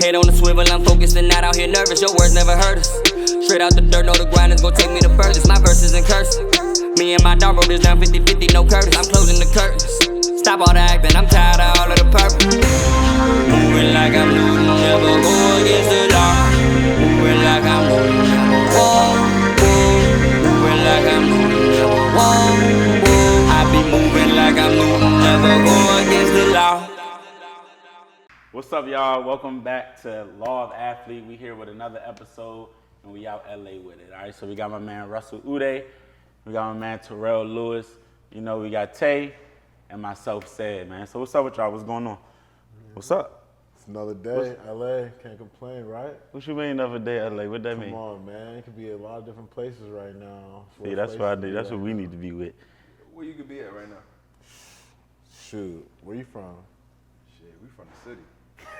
Head on the swivel, I'm focused and not out here nervous. Your words never hurt us. Straight out the dirt, know the grind is gon' take me the furthest. My verses in cursive. Me and my dog wrote this down 50-50, no curtains. I'm closing the curtains. Stop all the acting, I'm tired of all of the purpose. Moving like I'm Newton, never go against the law. Moving like I'm Newton, never moving like I'm Newton, never I be moving like I'm Newton, never go against the law. What's up, y'all? Welcome back to Law of Athlete. We here with another episode, and we out LA with it. All right, so we got my man Russell Uday, we got my man Terrell Lewis. You know, we got Tay and myself, Ced, man. So what's up with y'all? What's going on? What's up? It's another day, LA. Can't complain, right? What you mean another day, LA? What that mean? Come on, man. It could be a lot of different places right now. See, that's what I do. That's what we need to be with. Where you could be at right now? Shoot, where you from? Shit, we from the city.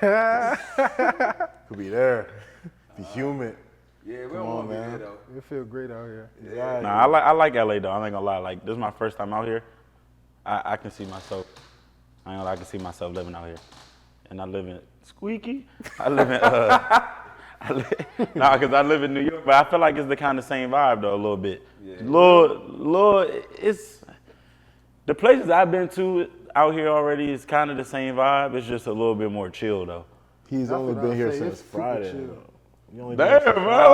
Could be there. Be humid. Yeah, we Come don't on, want to be man. there though. It feel great out here. Exactly. Nah, I like LA though. I ain't gonna lie. Like, this is my first time out here. I can see myself. I ain't gonna lie, I can see myself living out here. And I live in Squeaky. I live in because I live in New York, but I feel like it's the kind of same vibe though a little bit. Yeah. Lord, it's the places I've been to out here already is kind of the same vibe. It's just a little bit more chill though. He's only been here since Friday. You only been Damn, here since bro,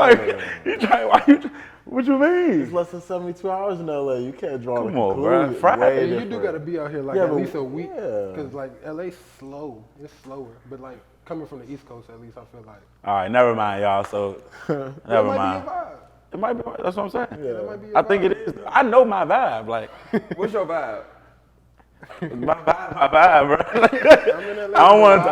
Friday. what you mean? It's less than 72 hours in LA. You can't draw Come the on, conclusion. bro. Friday. You do gotta be out here like Yeah, at but- least a week, yeah. cause like LA's slow. It's slower, but like coming from the East Coast, at least I feel like All right, never mind, y'all. So never that might mind. be your vibe. It might be. That's what I'm saying. Yeah, that might be your I think vibe. it is. I know my vibe. Like What's your vibe? my vibe, bro. I'm in LA. I don't want to.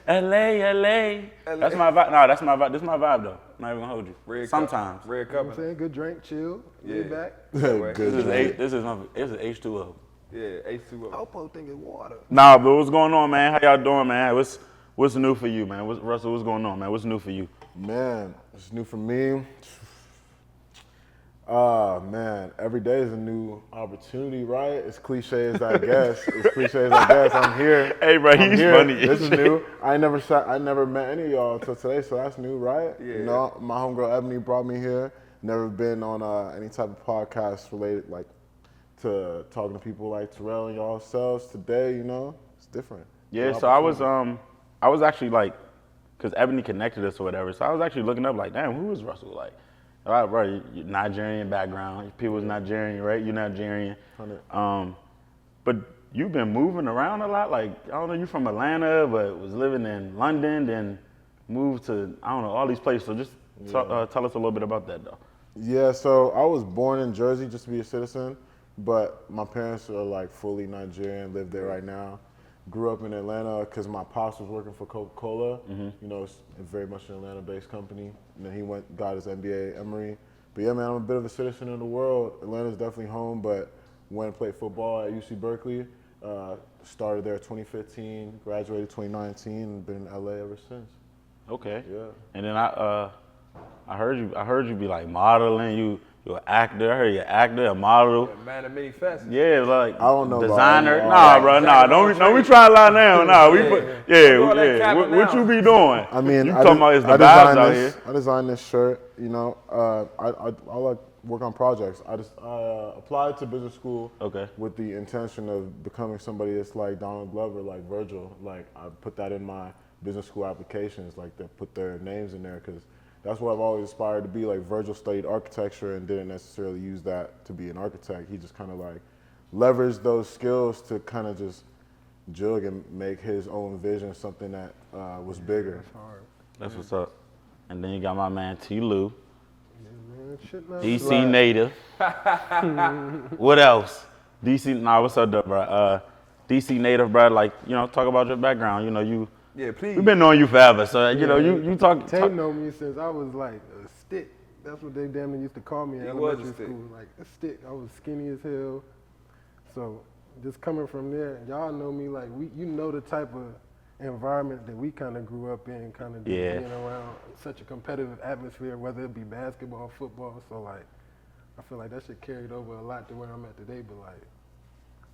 LA. That's my vibe. No, that's my vibe. This is my vibe though. I'm not even gonna hold you. Red Sometimes. Cup. Red You know what I'm cup. saying? Good drink, chill, lay Yeah. back. Good. This is H2O. Yeah, H2O. Popo think it's water. Nah, but what's going on, man? How y'all doing, man? What's new for you, man? Russell, what's going on, man? What's new for you? Man, it's new for me. Man, every day is a new opportunity, right? As cliche as I guess. I'm here. Hey, bro, I'm he's here. funny. This is new. I never met any of y'all until today, so that's new, right? Yeah. You know, my homegirl Ebony brought me here. Never been on any type of podcast related, like, to talking to people like Terrell and y'all selves today, you know? It's different. Yeah, New so I was opportunity. actually like, cause Ebony connected us or whatever. So I was actually looking up like, damn, who is Russell? Like, all right, bro, you Nigerian background. People's Nigerian, right? You're Nigerian. 100. But you've been moving around a lot. Like, I don't know, you from Atlanta, but was living in London, then moved to, I don't know, all these places. So just tell us a little bit about that, though. Yeah, so I was born in Jersey just to be a citizen, but my parents are like fully Nigerian, live there right now. Grew up in Atlanta because my pops was working for Coca-Cola. You know, it's very much an Atlanta-based company. And then he got his MBA at Emory. But yeah, man, I'm a bit of a citizen of the world. Atlanta's definitely home, but went and played football at UC Berkeley. Started there 2015, graduated 2019, and been in LA ever since. Okay. Yeah. And then I heard you be like modeling. You're an actor. I heard you're an actor, a model. Yeah, man of many facets. Yeah, like I don't know about designer. all Nah, that. bro, nah. Don't we try to lie now? Nah, we put all that cap What now. you be doing? I mean, you talking about is the vibes out here. I designed this shirt. You know, I like work on projects. I just applied to business school. Okay. With the intention of becoming somebody that's like Donald Glover, like Virgil. Like I put that in my business school applications. Like they put their names in there because that's what I've always aspired to be. Like Virgil studied architecture and didn't necessarily use that to be an architect. He just kind of like leveraged those skills to kind of just jug and make his own vision something that was bigger. That's hard. That's what's up. And then you got my man T. Lou, Man, shit, man. DC native. What else? DC. Nah, what's up, though, bro? DC native, bro. Like, you know, talk about your background. You know, Yeah, please. we've been knowing you forever, so you know, you talk. Tay know me since I was like a stick. That's what they damn near used to call me in He was a elementary stick. school. Like a stick. I was skinny as hell. So just coming from there, y'all know me like you know the type of environment that we kind of grew up in, kind of being around such a competitive atmosphere, whether it be basketball, football. So like, I feel like that shit carried over a lot to where I'm at today. But like,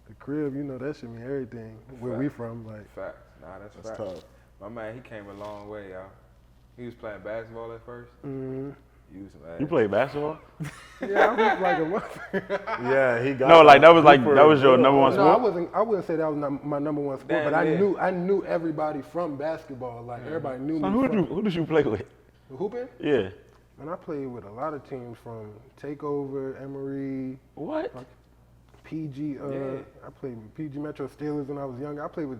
the crib, you know, that shit mean everything. Where we from, like. Fact. Nah, that's That's fact. tough. My man, he came a long way, y'all. He was playing basketball at first. Mm-hmm. You was some ass. You played basketball? Yeah, I was like a motherfucker. Yeah, he got No, like that Super was your good. number one No, sport? I wouldn't say that was my number one sport, Damn, but yeah. I knew everybody from basketball. Like everybody knew So me. who did you play with? Hooping? Yeah. And I played with a lot of teams from Takeover, Emory, What? PG. I played with PG Metro Steelers when I was younger. I played with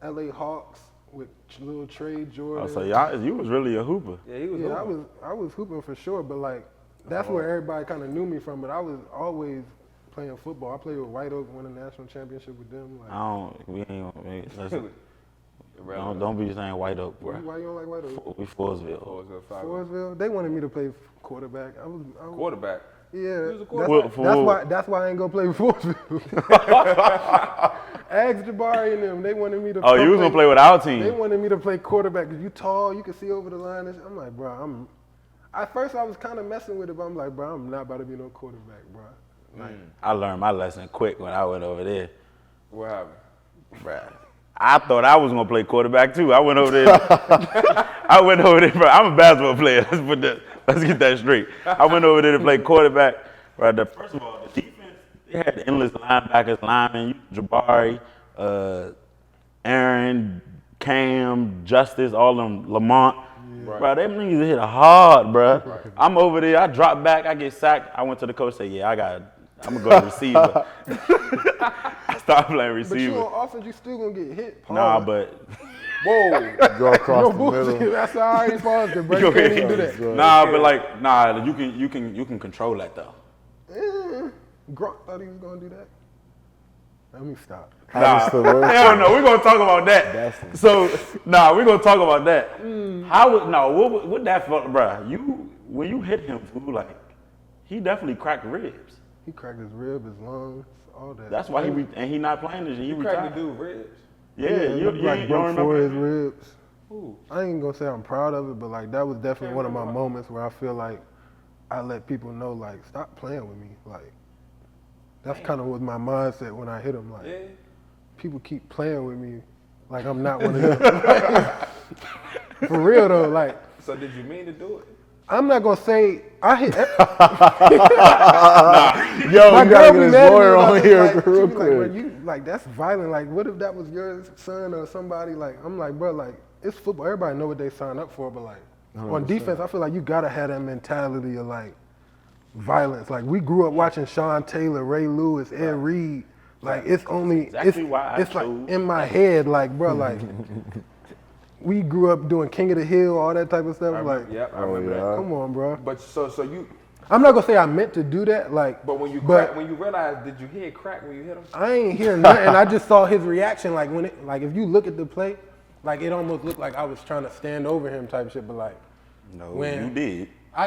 LA Hawks with little Trey Jordan. Oh, so you was really a hooper. Yeah, he was. Yeah, hooping. I was hooping for sure, but like that's where everybody kind of knew me from. But I was always playing football. I played with White Oak, won a national championship with them. Like, Don't be saying White Oak, bro. why you don't like White Oak? We Forestville. Forestville, they wanted me to play quarterback. I was Quarterback. Yeah, was a quarterback. that's why I ain't gonna play with Forestville. Ask Jabari and them. They wanted me to. Oh, you was gonna play with our They team. wanted me to play quarterback because you tall, you can see over the line. And shit. I'm like, bro, At first, I was kind of messing with it, but I'm like, bro, I'm not about to be no quarterback, bro. Like, I learned my lesson quick when I went over there. What happened? Bruh. I thought I was gonna play quarterback too. I went over there. Bro. I'm a basketball player. Let's get that straight. I went over there to play quarterback. Right. First of all, the defense, they had endless linebackers, linemen, Jabari, Aaron, Cam, Justice, all them, Lamont. Right. Bro, them niggas hit hard, bro. Right. I'm over there. I drop back. I get sacked. I went to the coach. Say, yeah, I'm gonna go to receiver. I started playing receiver. but you on offense, you still gonna get hit. Paul. Nah, but Whoa. Go across No the bullshit. middle. That's how I already paused it, bro. You can't even do that. you can control that though. Gronk thought he was gonna do that. Let me stop. That's the worst. Hell no, we're gonna talk about that. That's We're gonna talk about that. What that felt, bro? When you hit him, fool, like he definitely cracked ribs. He cracked his rib, his lungs, all that. That's why he not playing this year. He Cracked retired. the dude ribs. Yeah, you like don't broke 4 of his remember? ribs. Ooh. I ain't gonna say I'm proud of it, but like that was definitely one of my moments where I feel like I let people know like stop playing with me. Like that's kind of was my mindset when I hit him. Like Yeah. people keep playing with me, like I'm not one of them. For real though, like So did you mean to do it? I'm not gonna say I hit. Yo, My we girl gotta be get his mad at me lawyer about on this, here like, she real be like, bro, quick. you like that's violent. Like, what if that was your son or somebody? Like, I'm like, bro, like it's football. Everybody know what they sign up for, but like on defense, I feel like you gotta have that mentality of like violence. Like we grew up watching Sean Taylor, Ray Lewis, Ed Reed. Like it's only Exactly why I it's like chose- in my head. Like, bro, like we grew up doing King of the Hill, all that type of stuff. Like, I remember that. come on, bro. But so you, I'm not gonna say I meant to do that. Like, but when you realized, did you hear it crack when you hit him? I ain't hearing nothing. I just saw his reaction. Like when it, like if you look at the play, like it almost looked like I was trying to stand over him type shit. But like, No, when you did. I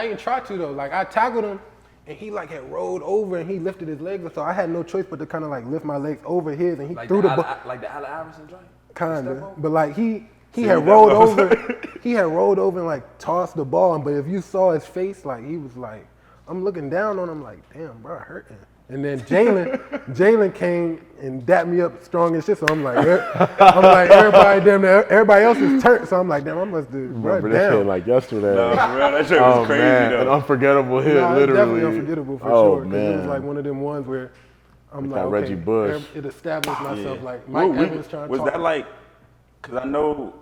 ain't tried to though. Like I tackled him, and he like had rolled over and he lifted his legs, so I had no choice but to kind of like lift my legs over his, and he Like threw the ball. like the Allen Iverson joint. Kinda, but like he See, had that rolled was- over. He had rolled over and like tossed the ball. But if you saw his face, like he was like, I'm looking down on him, like, damn, bro, hurting. And then Jalen came and dapped me up strong as shit. So I'm like everybody else is turned. So I'm like, damn, I must do. Remember Bro, that damn. shit like yesterday. No, for real, that shit was crazy man, an though. unforgettable hit, Nah, it's literally. definitely unforgettable for Oh, sure. 'Cause it was man. like one of them ones where I'm like, that okay, Reggie Bush. it established myself. Yeah. Like Mike What week- Evans trying to was talk. that like? Cause I know.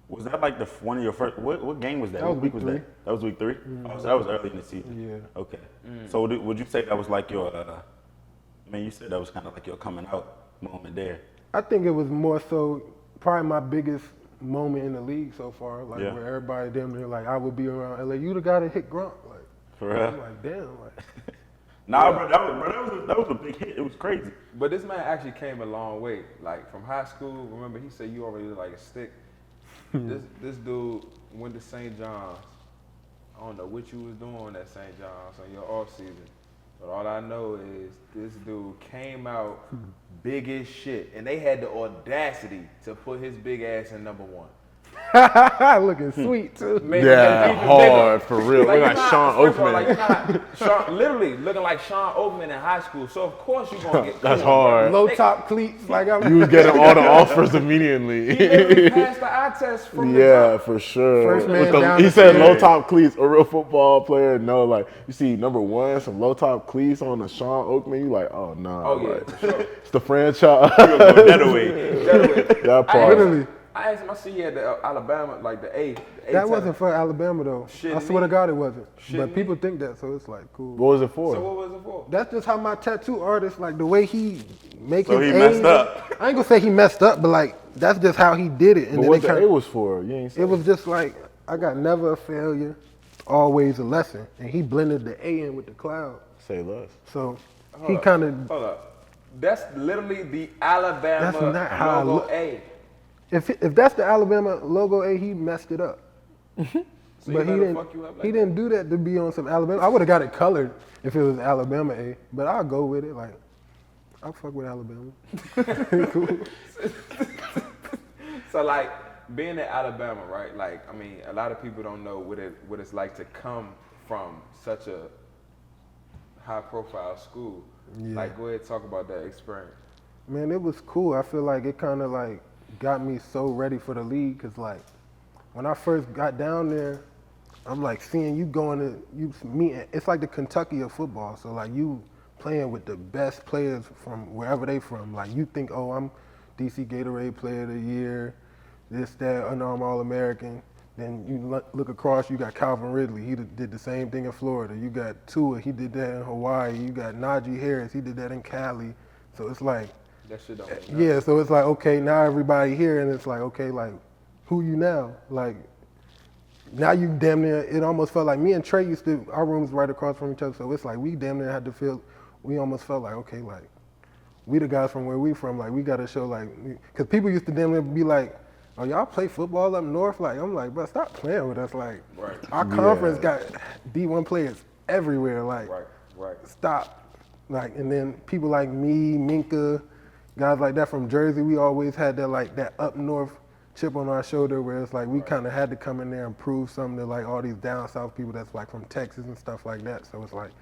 Was that like one of your first? What game was that? That was What week week was 3. that? That was week 3. Oh, so that was early in the season. Yeah. Okay. So would you say that was like your? I mean, you said that was kind of like your coming out moment there. I think it was more so probably my biggest moment in the league so far. Like Yeah. where everybody damn near like I would be around LA. You the guy that hit Gronk. Like For real. I'm like damn. Like Nah, bro, that was a big hit. It was crazy. But this man actually came a long way. Like from high school, remember he said you already look like a stick. this dude went to St. John's. I don't know what you was doing at St. John's on your off season. But all I know is this dude came out big as shit. And they had the audacity to put his big ass in number 1. Looking sweet too. Yeah, even hard, bigger. for real. Look like Sean first of all, Oakman. you're not literally looking like Sean Oakman in high school. So of course you're gonna get That's cool, hard. Low top cleats, like I'm. You was getting all the offers He immediately. literally passed the eye test from the Yeah, jump. for sure. First man down He the said field. low top cleats. A real football player, no, like you see number one, some low top cleats on the Sean Oakman. You like, oh no, Oh yeah, like, for sure. it's the franchise. That away. That part. Literally. I asked him, I see he had the Alabama, like the A. That wasn't for Alabama though. Shouldn't I swear to he? God it wasn't. Shouldn't But people think that, so it's like cool. What was it for? So what was it for? That's just how my tattoo artist, like the way he make So his he messed A's. up. I ain't gonna say he messed up, but like that's just how he did it. And But then what they the kinda, A was for? You ain't say. it was just like I got never a failure, always a lesson, and he blended the A in with the cloud. Say less. So Hold he up, kind of. Hold up. That's literally the Alabama That's not how I logo look. A. If that's the Alabama logo A, he messed it up. So But he he didn't. fuck you up like He that? didn't do that to be on some Alabama. I would have got it colored if it was Alabama A, but I'll go with it. Like I'll fuck with Alabama. Cool. So like being in Alabama, right? Like I mean, a lot of people don't know what it's like to come from such a high profile school. Yeah. Like go ahead talk about that experience. Man, it was cool. I feel like it kind of like got me so ready for the league because like when I first got down there, I'm like seeing you going to you meeting. It's like the Kentucky of football. So like you playing with the best players from wherever they from. Like you think, oh, I'm DC Gatorade Player of the Year, this, that, unarmed All-American. Then you look across, you got Calvin Ridley. He did the same thing in Florida. You got Tua, he did that in Hawaii. You got Najee Harris, he did that in Cali. So it's like, That shit don't mean nothing. yeah, so it's like, okay, now everybody here, and it's like, okay, like, who you now? Like, now you damn near, it almost felt like me and Trey used to, our rooms right across from each other, so it's like we damn near had to feel, we almost felt like, okay, like, we the guys from where we from, like, we got to show, like, because people used to damn near be like, oh, y'all play football up north? Like, I'm like, bro, stop playing with us. Like, Right. our conference got D1 players everywhere. Like, Right. stop. Like, and then people like me, Minka, guys like that from Jersey, we always had that, like, that up north chip on our shoulder where it's like we kind of had to come in there and prove something to, like, all these down south people that's, like, from Texas and stuff like that. So it's like,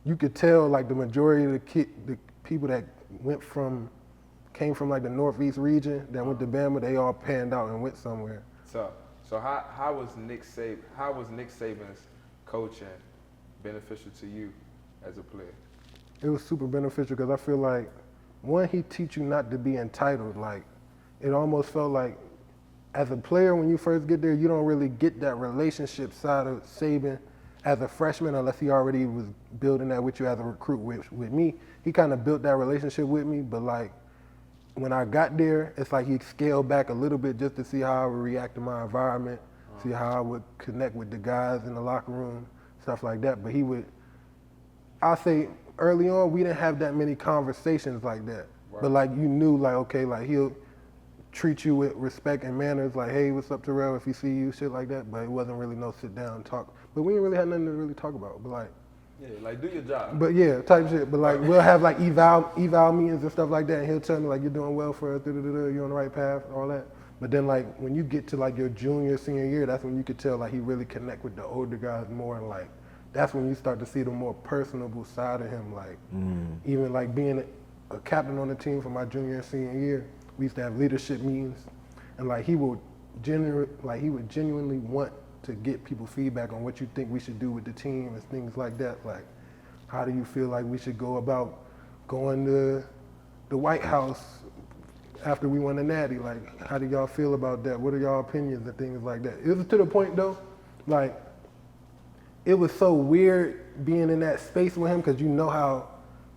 you could tell, like, the majority of the people that came from like the Northeast region that went to Bama, they all panned out and went somewhere. So how was Nick Saban's coaching beneficial to you as a player? It was super beneficial because I feel like, one, he teach you not to be entitled. Like, it almost felt like, as a player, when you first get there, you don't really get that relationship side of Saban as a freshman unless he already was building that with you as a recruit. With me, he kind of built that relationship with me, but like, when I got there, it's like he scaled back a little bit just to see how I would react to my environment, see how I would connect with the guys in the locker room, stuff like that. But I'll say early on, we didn't have that many conversations like that. Right. But like you knew, like, okay, like he'll treat you with respect and manners, like, hey, what's up, Terrell, if he see you, shit like that. But it wasn't really no sit down talk. But we didn't really have nothing to really talk about. But like, Yeah, like do your job. but yeah, type shit. But like we'll have like eval meetings and stuff like that, and he'll tell me like you're doing well for us, you're on the right path, all that. But then like when you get to like your junior, senior year, that's when you could tell like he really connect with the older guys more, and like that's when you start to see the more personable side of him. Like even like being a captain on the team for my junior and senior year, we used to have leadership meetings, and like he would genuinely want to get people feedback on what you think we should do with the team and things like that. Like, how do you feel like we should go about going to the White House after we won the Natty? Like, how do y'all feel about that? What are y'all opinions and things like that? It was to the point though, like, it was so weird being in that space with him because you know how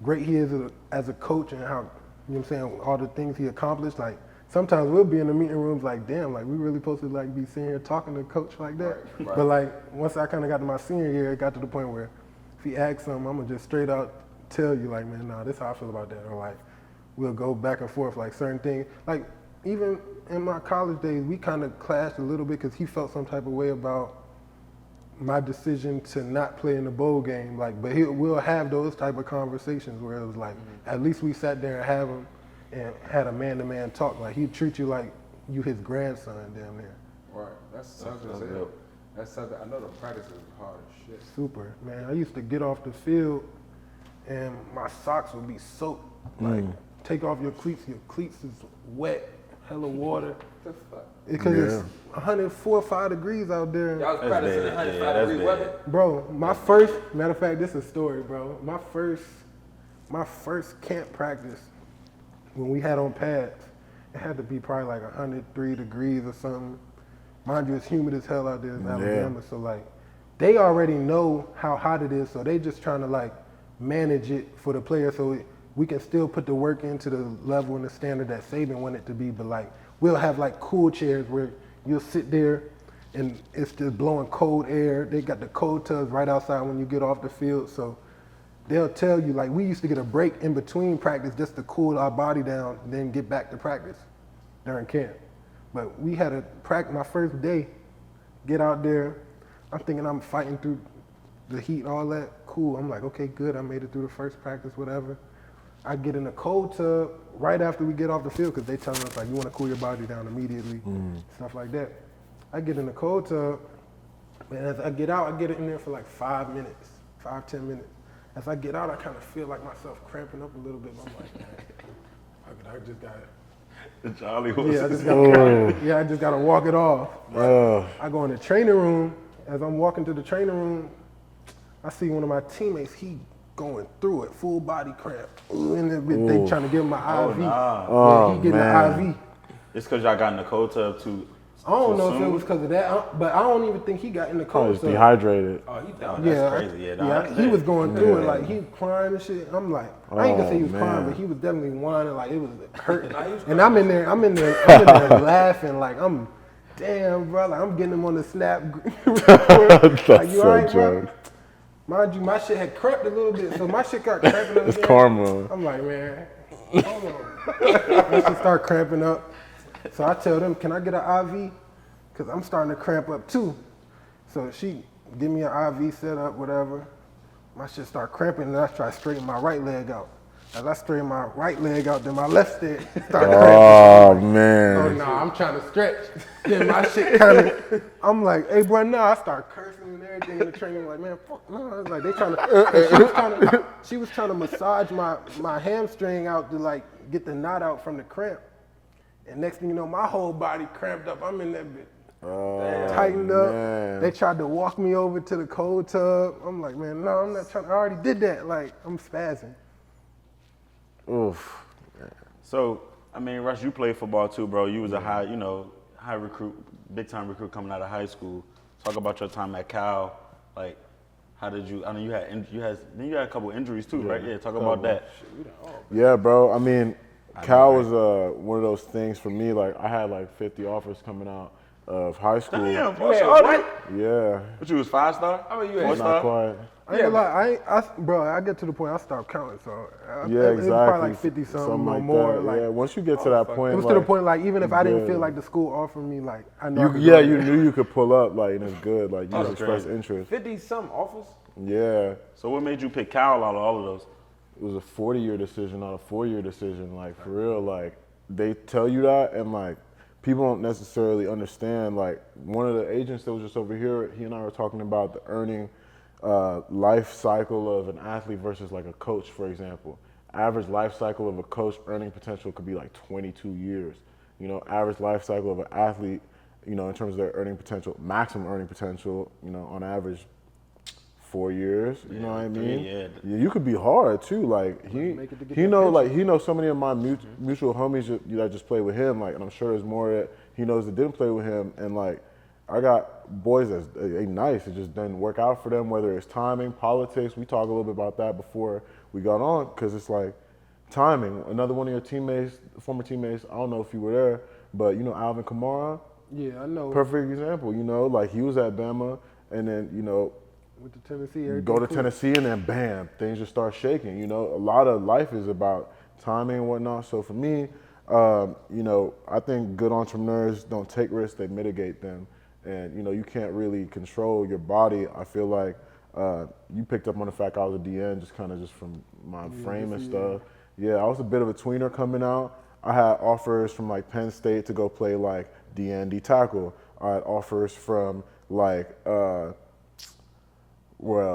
great he is as a coach and how, you know what I'm saying, all the things he accomplished. Like, sometimes we'll be in the meeting rooms like, damn, like we really supposed to like be sitting here talking to coach like that. Right. But like once I kind of got to my senior year, it got to the point where if he asks something, I'm gonna just straight out tell you like, man, nah, this is how I feel about that. Or like we'll go back and forth like certain things. Like even in my college days, we kind of clashed a little bit because he felt some type of way about my decision to not play in the bowl game. Like, but we'll have those type of conversations where it was like, at least we sat there and have them and had a man-to-man talk. Like he'd treat you like you his grandson damn near. Right. That's something. That's something. I know the practice is hard as shit. Super, man. I used to get off the field and my socks would be soaked. Like, take off your cleats is wet, hella water. What the fuck? Because it's 104 or 5 degrees out there. Y'all was practicing in 105-degree weather? Bro, matter of fact, this is a story, bro. My first camp practice, when we had on pads, it had to be probably like 103 degrees or something. Mind you, it's humid as hell out there in Alabama, so like, they already know how hot it is, so they just trying to like manage it for the players so we can still put the work into the level and the standard that Saban wanted it to be, but like, we'll have like cool chairs where you'll sit there and it's just blowing cold air. They got the cold tubs right outside when you get off the field, so they'll tell you, like, we used to get a break in between practice just to cool our body down and then get back to practice during camp. But we had my first day, get out there, I'm thinking I'm fighting through the heat and all that, cool. I'm like, okay, good, I made it through the first practice, whatever. I get in a cold tub right after we get off the field because they telling us, like, you want to cool your body down immediately, stuff like that. I get in the cold tub, and as I get out, I get in there for like 5 minutes, 5-10 minutes. As I get out, I kind of feel like myself cramping up a little bit. I'm like, man, I just got it. The Charlie horse. Yeah, I just got to walk it off. I go in the training room. As I'm walking to the training room, I see one of my teammates, he going through it, full body cramp. And they trying to give him an IV. Nah. He getting an IV. It's because y'all got in the cold tub too. I don't know if it was because of that, but I don't even think he got in the cold He's tub. dehydrated. Oh, he down. That's crazy. He was going through it, like he crying and shit. I'm like, I ain't gonna say he was crying, but he was definitely whining, like it was hurting. And I'm in there laughing, like damn, bro, like I'm getting him on the snap. That's like, you so alright, joke. bro? Mind you, my shit had cramped a little bit, so my shit got cramping up. It's karma. I'm like, man, hold on. My shit start cramping up. So I tell them, can I get an IV? Because I'm starting to cramp up too. So she give me an IV set up, whatever. My shit start cramping, and I try to straighten my right leg out. As I straighten my right leg out, then my left leg start cramping. Oh, man. Oh, no, I'm trying to stretch. Then my shit kind of, I'm like, hey, bro, no. I start cursing and everything in the training. I'm like, man, fuck, no. I was like, they trying to, she was trying to massage my hamstring out to, like, get the knot out from the cramp. And next thing you know, my whole body cramped up. I'm in that bitch. Tightened up. Man. They tried to walk me over to the cold tub. I'm like, man, no, I'm not trying. I already did that. Like, I'm spazzing. Oof. So, I mean, Russ, you played football too, bro. You was a high recruit, big time recruit coming out of high school. Talk about your time at Cal. Like, how did you? I know you had a couple injuries too, right? Yeah, talk about that. Yeah, bro. I mean, Cal was one of those things for me. Like, I had like 50 offers coming out of high school. Damn, what? Yeah. But you was 5-star? I mean, you Not had quite. I ain't gonna lie, bro, I get to the point I stopped counting, so Yeah, it was exactly. probably like 50 something or like more. that. Like, yeah, once you get to that point, it was like, to the point, like, even if I didn't good. feel like the school offered me, like, I know I could you go. knew you could pull up, like, and it's good. Like, you That's express crazy. interest. 50-something offers? Yeah. So what made you pick Cal out of all of those? It was a 40-year decision, not a 4-year decision. Like, for real, like, they tell you that, and, like, people don't necessarily understand. Like, one of the agents that was just over here, he and I were talking about the earning life cycle of an athlete versus, like, a coach, for example. Average life cycle of a coach earning potential could be, like, 22 years. You know, average life cycle of an athlete, you know, in terms of their earning potential, maximum earning potential, you know, on average, 4 years, you know what I mean? Yeah. You could be hard too. Like he knows so many of my mutual homies that just play with him. Like, and I'm sure there's more that he knows that didn't play with him. And like, I got boys that's nice. It just doesn't work out for them. Whether it's timing, politics. We talked a little bit about that before we got on, because it's like timing. Another one of your teammates, former teammates. I don't know if you were there, but you know Alvin Kamara. Yeah, I know. Perfect example. You know, like he was at Bama, and then you know. With the Tennessee, Go to Tennessee and then bam, things just start shaking. You know, a lot of life is about timing and whatnot. So for me, you know, I think good entrepreneurs don't take risks; they mitigate them. And you know, you can't really control your body. I feel like you picked up on the fact I was a DN just from my frame and stuff. Yeah, I was a bit of a tweener coming out. I had offers from like Penn State to go play like DN, D tackle. I had offers from like, well,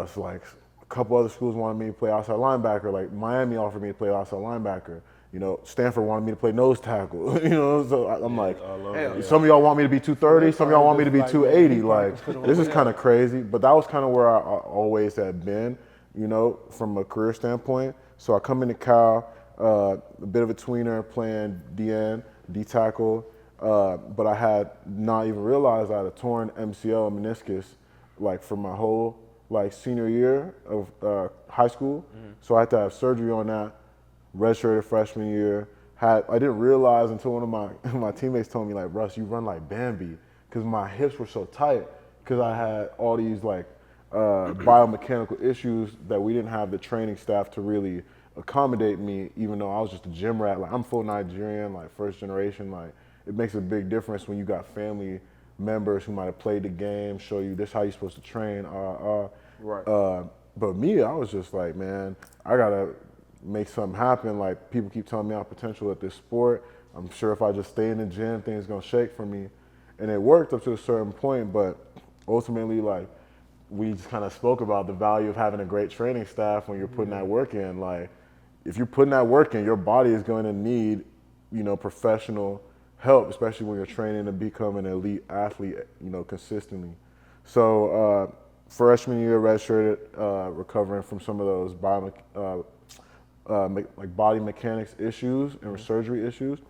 it's like a couple other schools wanted me to play outside linebacker. Like Miami offered me to play outside linebacker. You know, Stanford wanted me to play nose tackle. You know, so I'm like, some of y'all want me to be 230, some of y'all want me to be 280. Like, this is kind of crazy. But that was kind of where I always had been, you know, from a career standpoint. So I come into Cal, a bit of a tweener playing DN, D tackle, but I had not even realized I had a torn MCL and meniscus, like for my whole like senior year of high school. So I had to have surgery on that. Redshirted freshman year. I didn't realize until one of my teammates told me, like, Russ, you run like Bambi, because my hips were so tight, because I had all these like biomechanical issues that we didn't have the training staff to really accommodate me, even though I was just a gym rat. Like, I'm full Nigerian, like first generation. Like, it makes a big difference when you got family members who might have played the game, show you this how you're supposed to train. Right. But me, I was just like, man, I gotta make something happen. Like, people keep telling me I have potential at this sport. I'm sure if I just stay in the gym, things gonna shake for me. And it worked up to a certain point, but ultimately, like, we just kind of spoke about the value of having a great training staff when you're putting that work in. Like, if you're putting that work in, your body is going to need, you know, professional help, especially when you're training to become an elite athlete, you know, consistently. So freshman year, redshirted, recovering from some of those like body mechanics issues and surgery issues.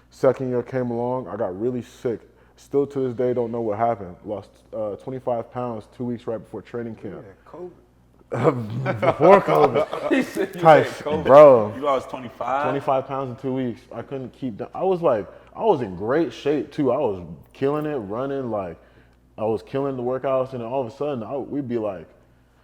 Second year came along, I got really sick. Still to this day, don't know what happened. Lost 25 pounds 2 weeks right before training camp. Yeah, COVID. Before COVID. He said you Type, said COVID. bro. You lost 25? 25 pounds in 2 weeks. I couldn't keep down. I was in great shape too. I was killing it, running, like, I was killing the workouts, and then all of a sudden, we'd be like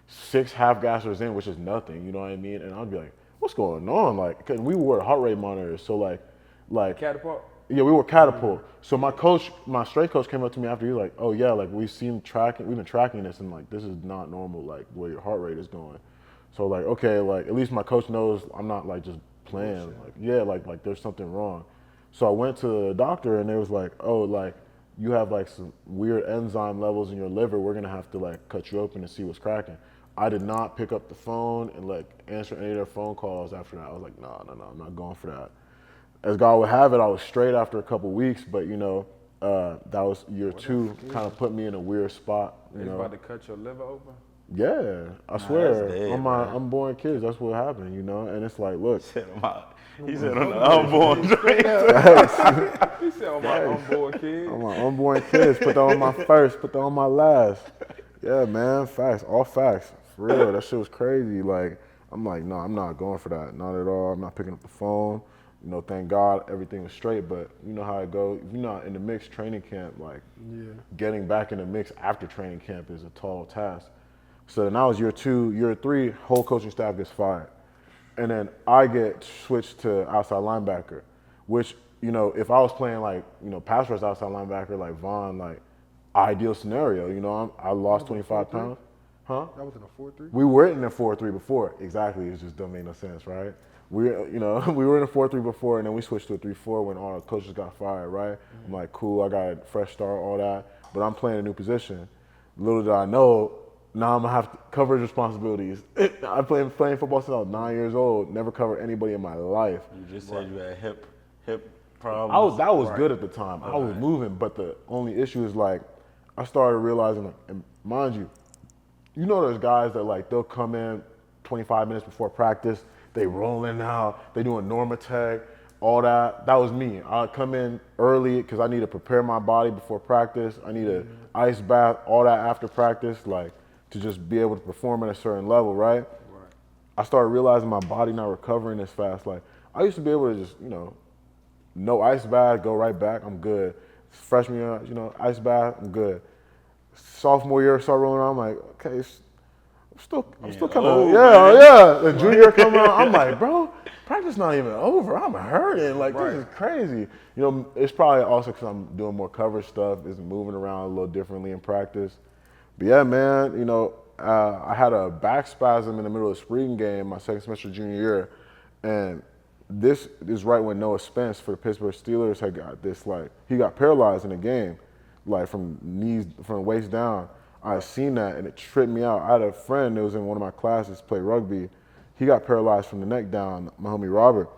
6 half gassers in, which is nothing, you know what I mean? And I'd be like, what's going on? Like, cause we wore heart rate monitors, so like. Catapult? Yeah, we were catapult. So my strength coach came up to me after, he was like, oh yeah, like we've been tracking this, and like, this is not normal, like where your heart rate is going. So like, okay, like at least my coach knows I'm not like just playing. Like, yeah, like there's something wrong. So I went to the doctor, and they was like, oh, like you have like some weird enzyme levels in your liver. We're gonna have to like cut you open to see what's cracking. I did not pick up the phone and like answer any of their phone calls after that. I was like, no, I'm not going for that. As God would have it, I was straight after a couple weeks, but you know, that was year 2, kind of put me in a weird spot. You They know, about to cut your liver open? yeah, I swear, that's dead, on my man. unborn kids, that's what happened. You know, and it's like, look, He said on the unborn drink. He said on my unborn kid. on my unborn kids, put that on my first, put that on my last. Yeah, man, facts, all facts, for real. That shit was crazy. Like, I'm like, no, I'm not going for that, not at all. I'm not picking up the phone. You know, thank God everything was straight, but you know how it goes. If you're not in the mix training camp, like getting back in the mix after training camp is a tall task. So then I was year 2, year 3, whole coaching staff gets fired. And then I get switched to outside linebacker, which, you know, if I was playing like, you know, pass rush outside linebacker like Vaughn, like ideal scenario, you know, I lost 25 pounds. Huh? That was in a 4-3? We were in a 4-3 before. Exactly, it just don't make no sense, right? We were in a 4-3 before, and then we switched to a 3-4 when all our coaches got fired, right? I'm like, cool, I got a fresh start, all that, but I'm playing a new position. Little did I know, now I'm gonna have coverage responsibilities. I've playing football since I was 9 years old, never covered anybody in my life. You just said you had hip problems. That was good at the time. I was moving, but the only issue is like, I started realizing, like, and mind you, you know there's guys that like, they'll come in 25 minutes before practice, they rolling out, they doing Normatec, all that. That was me. I'd come in early because I need to prepare my body before practice. I need an ice bath, all that after practice, like to just be able to perform at a certain level, right? I started realizing my body not recovering as fast. Like, I used to be able to just, you know, no ice bath, go right back, I'm good. Freshman year, you know, ice bath, I'm good. Sophomore year, start rolling around, I'm like, okay, I'm still kind of, yeah. The junior year coming around, I'm like, bro, practice not even over. I'm hurting. Like, this is crazy. You know, it's probably also because I'm doing more coverage stuff. It's moving around a little differently in practice. But yeah, man, you know, I had a back spasm in the middle of the spring game my second semester junior year. And this is right when Noah Spence for the Pittsburgh Steelers had got this, like, he got paralyzed in the game. like from the waist down. I seen that and it tripped me out. I had a friend that was in one of my classes, play rugby. He got paralyzed from the neck down, my homie Robert.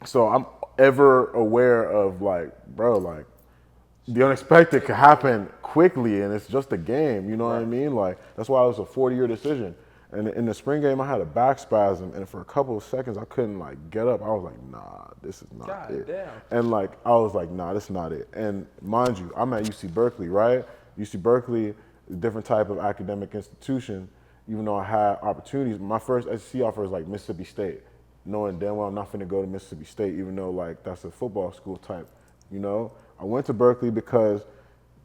So I'm ever aware of like, bro, like the unexpected could happen quickly and it's just a game, you know what I mean? Like that's why it was a 40-year decision. And in the spring game, I had a back spasm, and for a couple of seconds, I couldn't like get up. I was like, nah, this is not it. Damn. And like, I was like, nah, this is not it. And mind you, I'm at UC Berkeley, right? UC Berkeley, a different type of academic institution. Even though I had opportunities, my first SEC offer was like Mississippi State, knowing damn well I'm not finna go to Mississippi State, even though like that's a football school type, you know? I went to Berkeley because,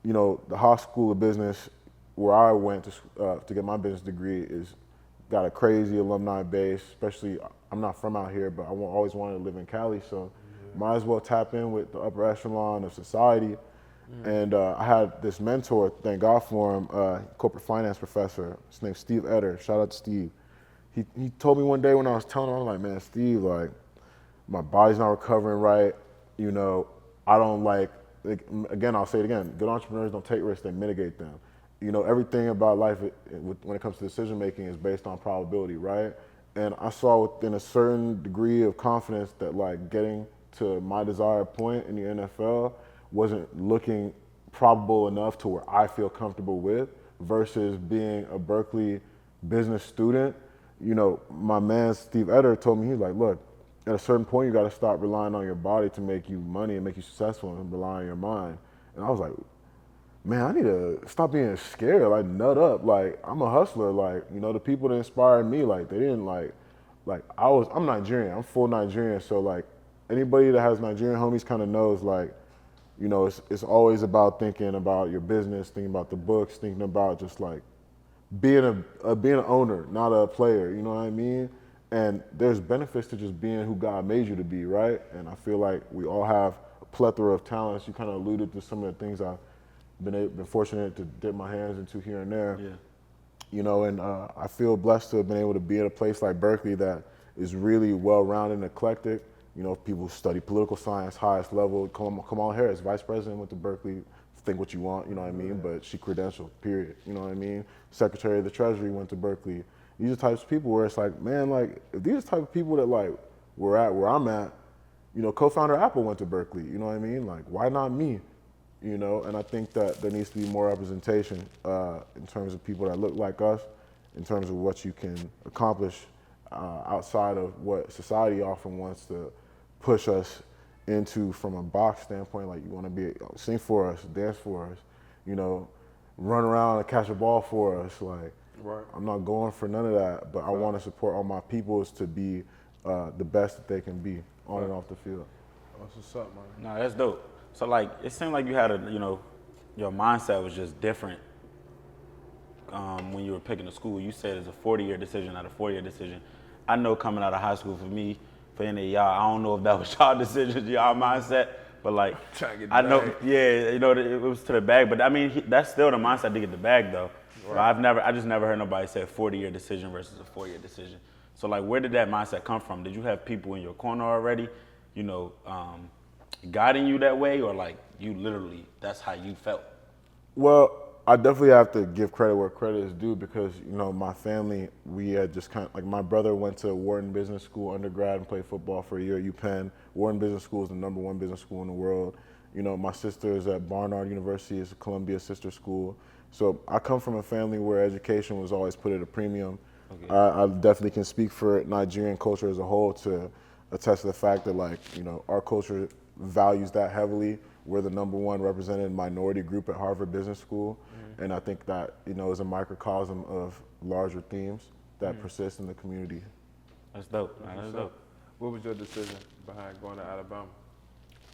you know, the Haas School of Business, where I went to get my business degree, is got a crazy alumni base, especially, I'm not from out here, but I always wanted to live in Cali, so might as well tap in with the upper echelon of society. And I had this mentor, thank God for him, corporate finance professor, his name's Steve Etter, shout out to Steve. He told me one day when I was telling him, I was like, man, Steve, like, my body's not recovering right, you know, I don't like, again, I'll say it again, good entrepreneurs don't take risks, they mitigate them. You know, everything about life when it comes to decision making is based on probability, right? And I saw within a certain degree of confidence that like getting to my desired point in the NFL wasn't looking probable enough to where I feel comfortable with versus being a Berkeley business student. You know, my man Steve Etter told me, he's like, look, at a certain point you gotta stop relying on your body to make you money and make you successful and rely on your mind. And I was like, man, I need to stop being scared, like nut up. Like I'm a hustler. Like, you know, the people that inspired me, like they didn't like I'm Nigerian, I'm full Nigerian. So like anybody that has Nigerian homies kind of knows like, you know, it's always about thinking about your business, thinking about the books, thinking about just like being an owner, not a player, you know what I mean? And there's benefits to just being who God made you to be, right? And I feel like we all have a plethora of talents. You kind of alluded to some of the things I've been fortunate to dip my hands into here and there. Yeah. You know, and I feel blessed to have been able to be at a place like Berkeley that is really well-rounded and eclectic. You know, people study political science, highest level. Kamala Harris, vice president, went to Berkeley. Think what you want, you know what I mean? But she credentialed, period. You know what I mean? Secretary of the Treasury went to Berkeley. These are types of people where it's like, man, like, if these are the type of people that like were at where I'm at, you know, co-founder of Apple went to Berkeley, you know what I mean? Like, why not me? You know, and I think that there needs to be more representation in terms of people that look like us, in terms of what you can accomplish outside of what society often wants to push us into from a box standpoint. Like you want to be sing for us, dance for us, you know, run around and catch a ball for us. Like I'm not going for none of that, but I want to support all my peoples to be the best that they can be on and off the field. That's what's up, man. No, that's dope. So like, it seemed like you had you know, your mindset was just different when you were picking a school. You said it's a 40-year decision, not a 4-year decision. I know coming out of high school for me, for any of y'all, I don't know if that was y'all decision, y'all mindset, but like, I know, yeah, you know, it was to the bag, but I mean, that's still the mindset to get the bag though. Right. So I just never heard nobody say a 40-year decision versus a 4-year decision. So like, where did that mindset come from? Did you have people in your corner already, you know, guiding you that way, or like you literally, that's how you felt? Well, I definitely have to give credit where credit is due because, you know, my family, we had just kind of, like my brother went to Wharton Business School undergrad and played football for a year at UPenn. Wharton Business School is the #1 business school in the world. You know, my sister is at Barnard University, it's a Columbia sister school. So I come from a family where education was always put at a premium. Okay. I definitely can speak for Nigerian culture as a whole to attest to the fact that, like, you know, our culture values that heavily. We're the #1 represented minority group at Harvard Business School. Mm-hmm. And I think that, you know, is a microcosm of larger themes that persist in the community. That's dope. That's dope. What was your decision behind going to Alabama?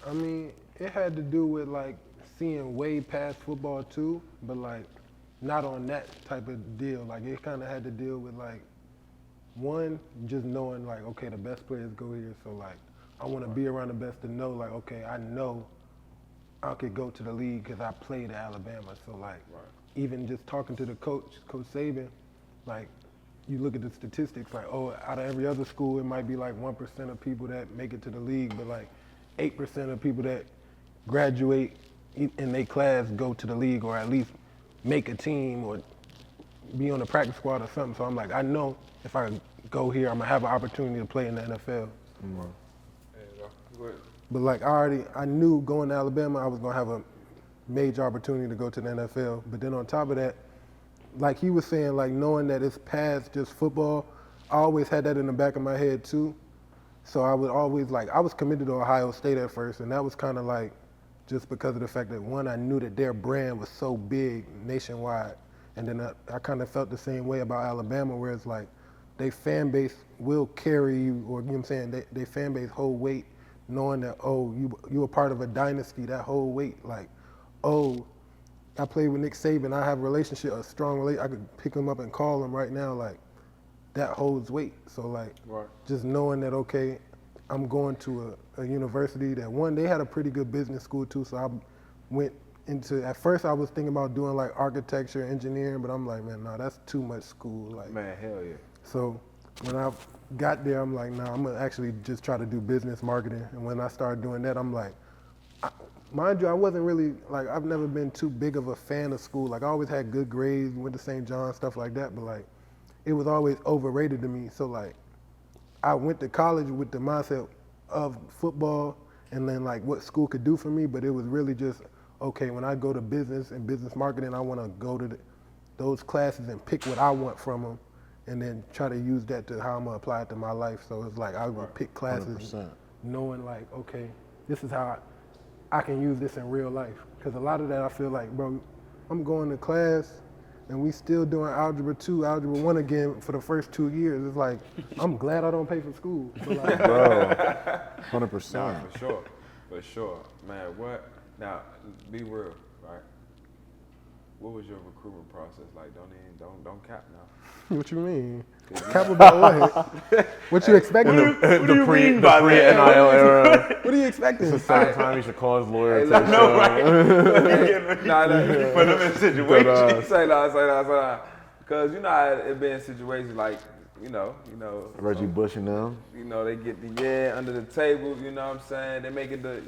I mean, it had to do with like seeing way past football too, but like not on that type of deal. Like it kind of had to deal with like, one, just knowing like, okay, the best players go here. So like, I want to be around the best to know like, okay, I know I could go to the league because I played at Alabama. So like, even just talking to the coach, Coach Saban, like you look at the statistics, like, oh, out of every other school, it might be like 1% of people that make it to the league, but like 8% of people that graduate in their class go to the league or at least make a team or be on the practice squad or something. So I'm like, I know if I go here, I'm gonna have an opportunity to play in the NFL. But like I knew going to Alabama, I was gonna have a major opportunity to go to the NFL. But then on top of that, like he was saying, like knowing that it's past just football, I always had that in the back of my head too. So I would always I was committed to Ohio State at first, and that was kind of like just because of the fact that one, I knew that their brand was so big nationwide. And then I kind of felt the same way about Alabama, where it's like they fan base will carry you, or you know what I'm saying, they fan base hold weight, knowing that, oh, you were part of a dynasty, that whole weight, like, oh, I played with Nick Saban, I have a relationship, a strong relationship, I could pick him up and call him right now, like, that holds weight. So like, just knowing that, okay, I'm going to a university that, one, they had a pretty good business school too, so I went into, at first I was thinking about doing like architecture, engineering, but I'm like, man, no, that's too much school. Like, Man, hell yeah. So when I got there, I'm like, nah, I'm gonna actually just try to do business marketing. And when I started doing that, I'm like, mind you, I wasn't really, like, I've never been too big of a fan of school. Like, I always had good grades, went to St. John, stuff like that, but like, it was always overrated to me. So like, I went to college with the mindset of football and then like what school could do for me, but it was really just, okay, when I go to business and business marketing, I want to go to those classes and pick what I want from them and then try to use that to how I'm going to apply it to my life. So it's like I would pick classes 100%. knowing like, okay, this is how I can use this in real life. Because a lot of that I feel like, bro, I'm going to class and we still doing Algebra 2, Algebra 1 again for the first 2 years. It's like, I'm glad I don't pay for school. But like, Bro, 100%. Nah, for sure. Man, what? Now, be real, right? What was your recruitment process like? Don't cap now. what you mean? Cap about what? What you expecting? The pre-NIL era. What are you expecting? It's the second time you should call his lawyer. Hey, to look, the no, show. right? Nah, Put them in situations. Say no. Because you know how it been situations like, you know, Reggie Bush and them. you know, they get the under the table, you know what I'm saying? They make it the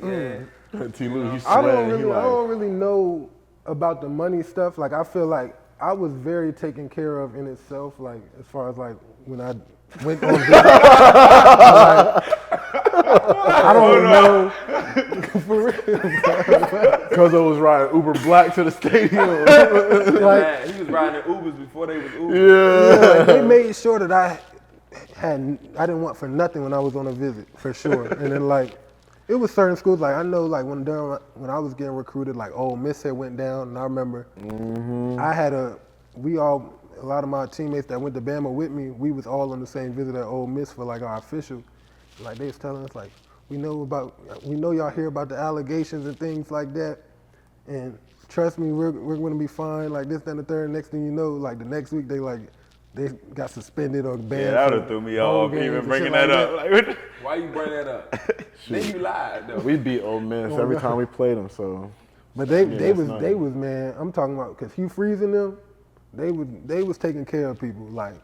T. Lou, he's I sweating. don't really know about the money stuff. Like I feel like I was very taken care of in itself. Like as far as like when I went on visit, I don't know. For real. Because I was riding Uber Black to the stadium. Man, he was riding the Ubers before they was Ubers. Yeah. Like, they made sure that I didn't want for nothing when I was on a visit, for sure. And then like, it was certain schools, like I know like when I was getting recruited, like Ole Miss had went down, and I remember I had a lot of my teammates that went to Bama with me, we was all on the same visit at Ole Miss for like our official. Like they was telling us like, we know y'all hear about the allegations and things like that, and trust me, we're gonna be fine, like this, that, and the third. Next thing you know, like the next week they got suspended or banned. Yeah, that would have threw me off, even bringing that up. Like, Why you bring that up? Then you lied though. We beat Ole Miss every time we played them, so. But they that's was nice. man. I'm talking about because Hugh Freeze and them, they was taking care of people. Like,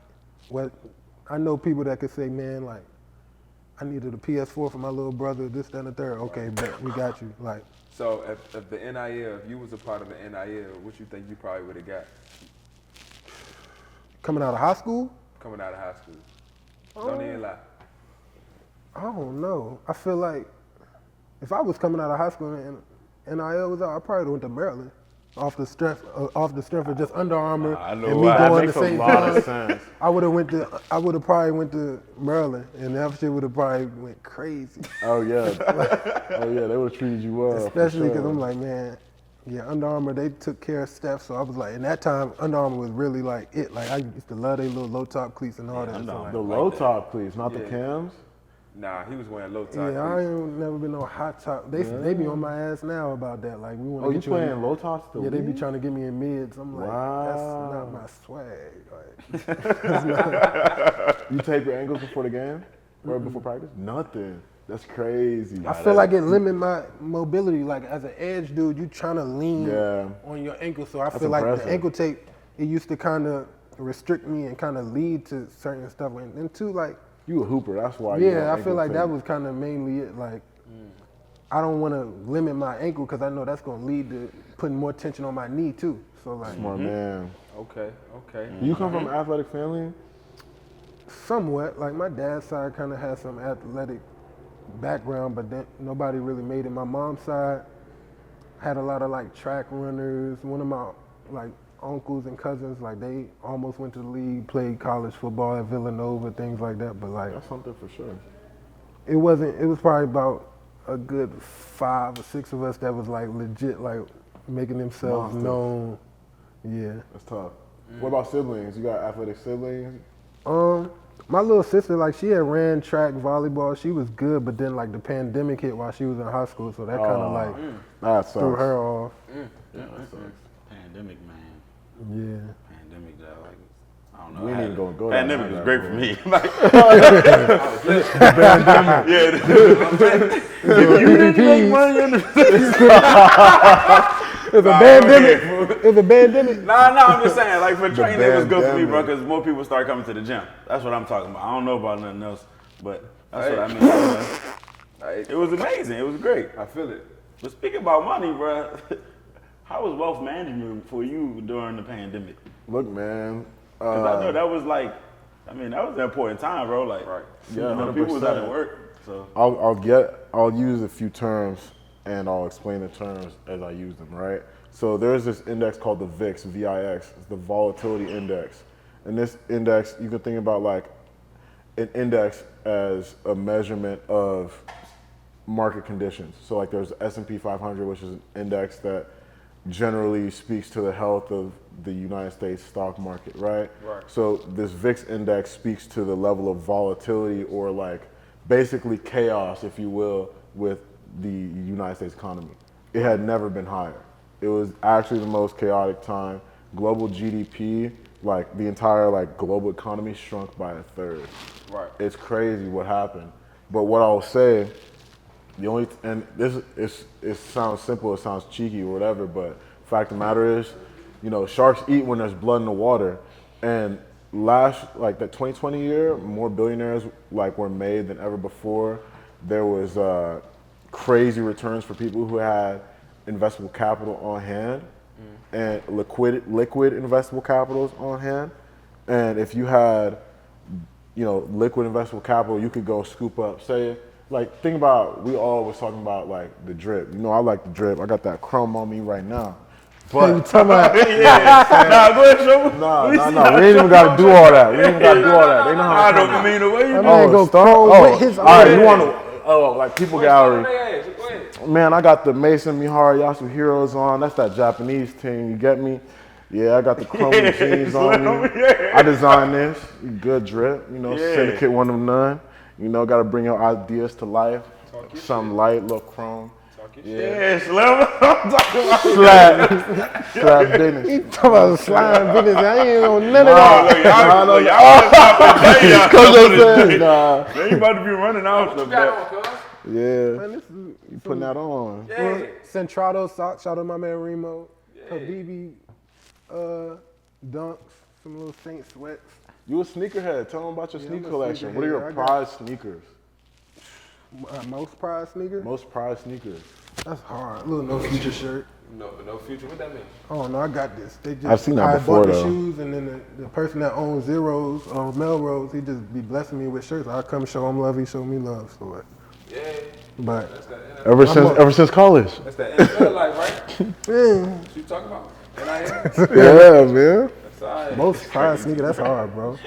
what I know people that could say, man, like, I needed a PS4 for my little brother, this, that, and the third. Okay, bet we got you. Like, So if the NIL, if you was a part of the NIL, what you think you probably would have got coming out of high school, coming out of high school? Don't even lie. I don't know. I feel like if I was coming out of high school and NIL was out, I probably went to Maryland. Off the strength of just Under Armour I know and me why. That going makes to a St. lot of John's. sense. I would have probably went to Maryland, and that shit would have probably went crazy. Oh yeah. They would have treated you well. Especially because for sure. I'm like, man, yeah, Under Armour, they took care of Steph, so I was like, in that time, Under Armour was really like it. Like I used to love their little low top cleats and all that. Under So, Armour. like, The low top, please, not the cams. Nah, he was wearing low top. yeah, I ain't never been no hot top. They be on my ass now about that. Like we want Oh, to you get you in. playing low tops still? Yeah, they be trying to get me in mids. I'm like, Wow. that's not my swag. Like, You tape your ankles before the game or before practice? Nothing. That's crazy. I feel like it limit my mobility. Like as an edge dude, you trying to lean on your ankle. So I feel like impressive. the ankle tape, it used to kind of restrict me and kind of lead to certain stuff. And two, like, You a hooper, that's why. you yeah, got I feel ankle like that tape. was kind of mainly it. Like, I don't want to limit my ankle because I know that's gonna lead to putting more tension on my knee too. So like, Smart man. Okay. You come from an athletic family? somewhat. Like my dad's side kind of has some athletic background, but then nobody really made it. My mom's side had a lot of like track runners. One of my like uncles and cousins, like they almost went to the league, played college football at Villanova, things like that. But like That's something for sure. it wasn't. It was probably about a good 5 or 6 of us that was like legit, like making themselves Monsters. known. Yeah. That's tough. What about siblings? You got athletic siblings? My little sister, like she had ran track, volleyball. She was good, but then like the pandemic hit while she was in high school, so that kind of like That sucks. threw her off. Yeah, that sucks. Pandemic, man. Yeah. Pandemic, that like, I don't know. We ain't even gonna go down Pandemic was that great road. for me. Like, It was a pandemic. It was a pandemic. nah, I'm just saying, like for training, it was good for me, pandemic. bro, because more people start coming to the gym. That's what I'm talking about. I don't know about nothing else, but that's what I mean. It was amazing. It was great. I feel it. But speaking about money, bro, how was wealth management for you during the pandemic? Look, man. Because I know that was like, I mean, that was an important time, bro. Like, Yeah, you know, people was out of 100%. work, so. I'll use a few terms and I'll explain the terms as I use them, right? So there's this index called the VIX, V-I-X. It's the volatility index. And this index, you can think about like an index as a measurement of market conditions. So like there's the S&P 500, which is an index that generally speaks to the health of the United States stock market, right? Right. So this VIX index speaks to the level of volatility or like basically chaos, if you will, with the United States economy. It had never been higher. It was actually the most chaotic time. Global GDP, like the entire like global economy shrunk by 1/3. Right. It's crazy what happened. But what I'll say, and this is, it sounds simple, it sounds cheeky or whatever, but fact of the matter is, you know, sharks eat when there's blood in the water. And like the 2020 year, more billionaires like were made than ever before. There was crazy returns for people who had investable capital on hand and liquid investable capitals on hand. And if you had, you know, liquid investable capital, you could go scoop up, say, like, think about, we all was talking about like the drip. You know, I like the drip. I got that chrome on me right now. But You talking about? Nah, go ahead, show me. no, we ain't even gotta do all that. We ain't even gotta do all that. They know how I to don't mean the way you I mean, go start? chrome with his all right, own. you want to, like people gallery. Go ahead. Man, I got the Mason Mihara Yasuhiro's on. That's that Japanese team. You get me? Yeah, I got the chrome jeans on me. I designed this. Good drip. You know, Syndicate one of none. You know, got to bring your ideas to life. Something light, little chrome. Yeah, Slim. I'm talking about Slap business. You talking about slime business? I ain't on none of Oh, that. look, y'all Nah. They ain't about to be running out of that. Yeah, Man, this is you putting that on. Centrado socks. Shout out to my man Remo. Habibi dunks. Some little Saint sweats. You a sneakerhead. Tell them about your Yeah, sneaker I'm a collection. What are sneakerhead. your I got- prized sneakers? Most prized sneaker. Most prized sneakers. That's hard. Little no future shirt. No future. What that mean? Oh no, I got this. They just, I've seen that I before, bought the though. shoes, and then the person that owns Zeros or Melrose, he just be blessing me with shirts. I come show him love, he show me love. So what? Yeah. But That's that. Ever since college. That's that NFL life, right? man, What you talking about? NIL. Yeah, man. That's all right. most prized sneaker, that's hard, bro.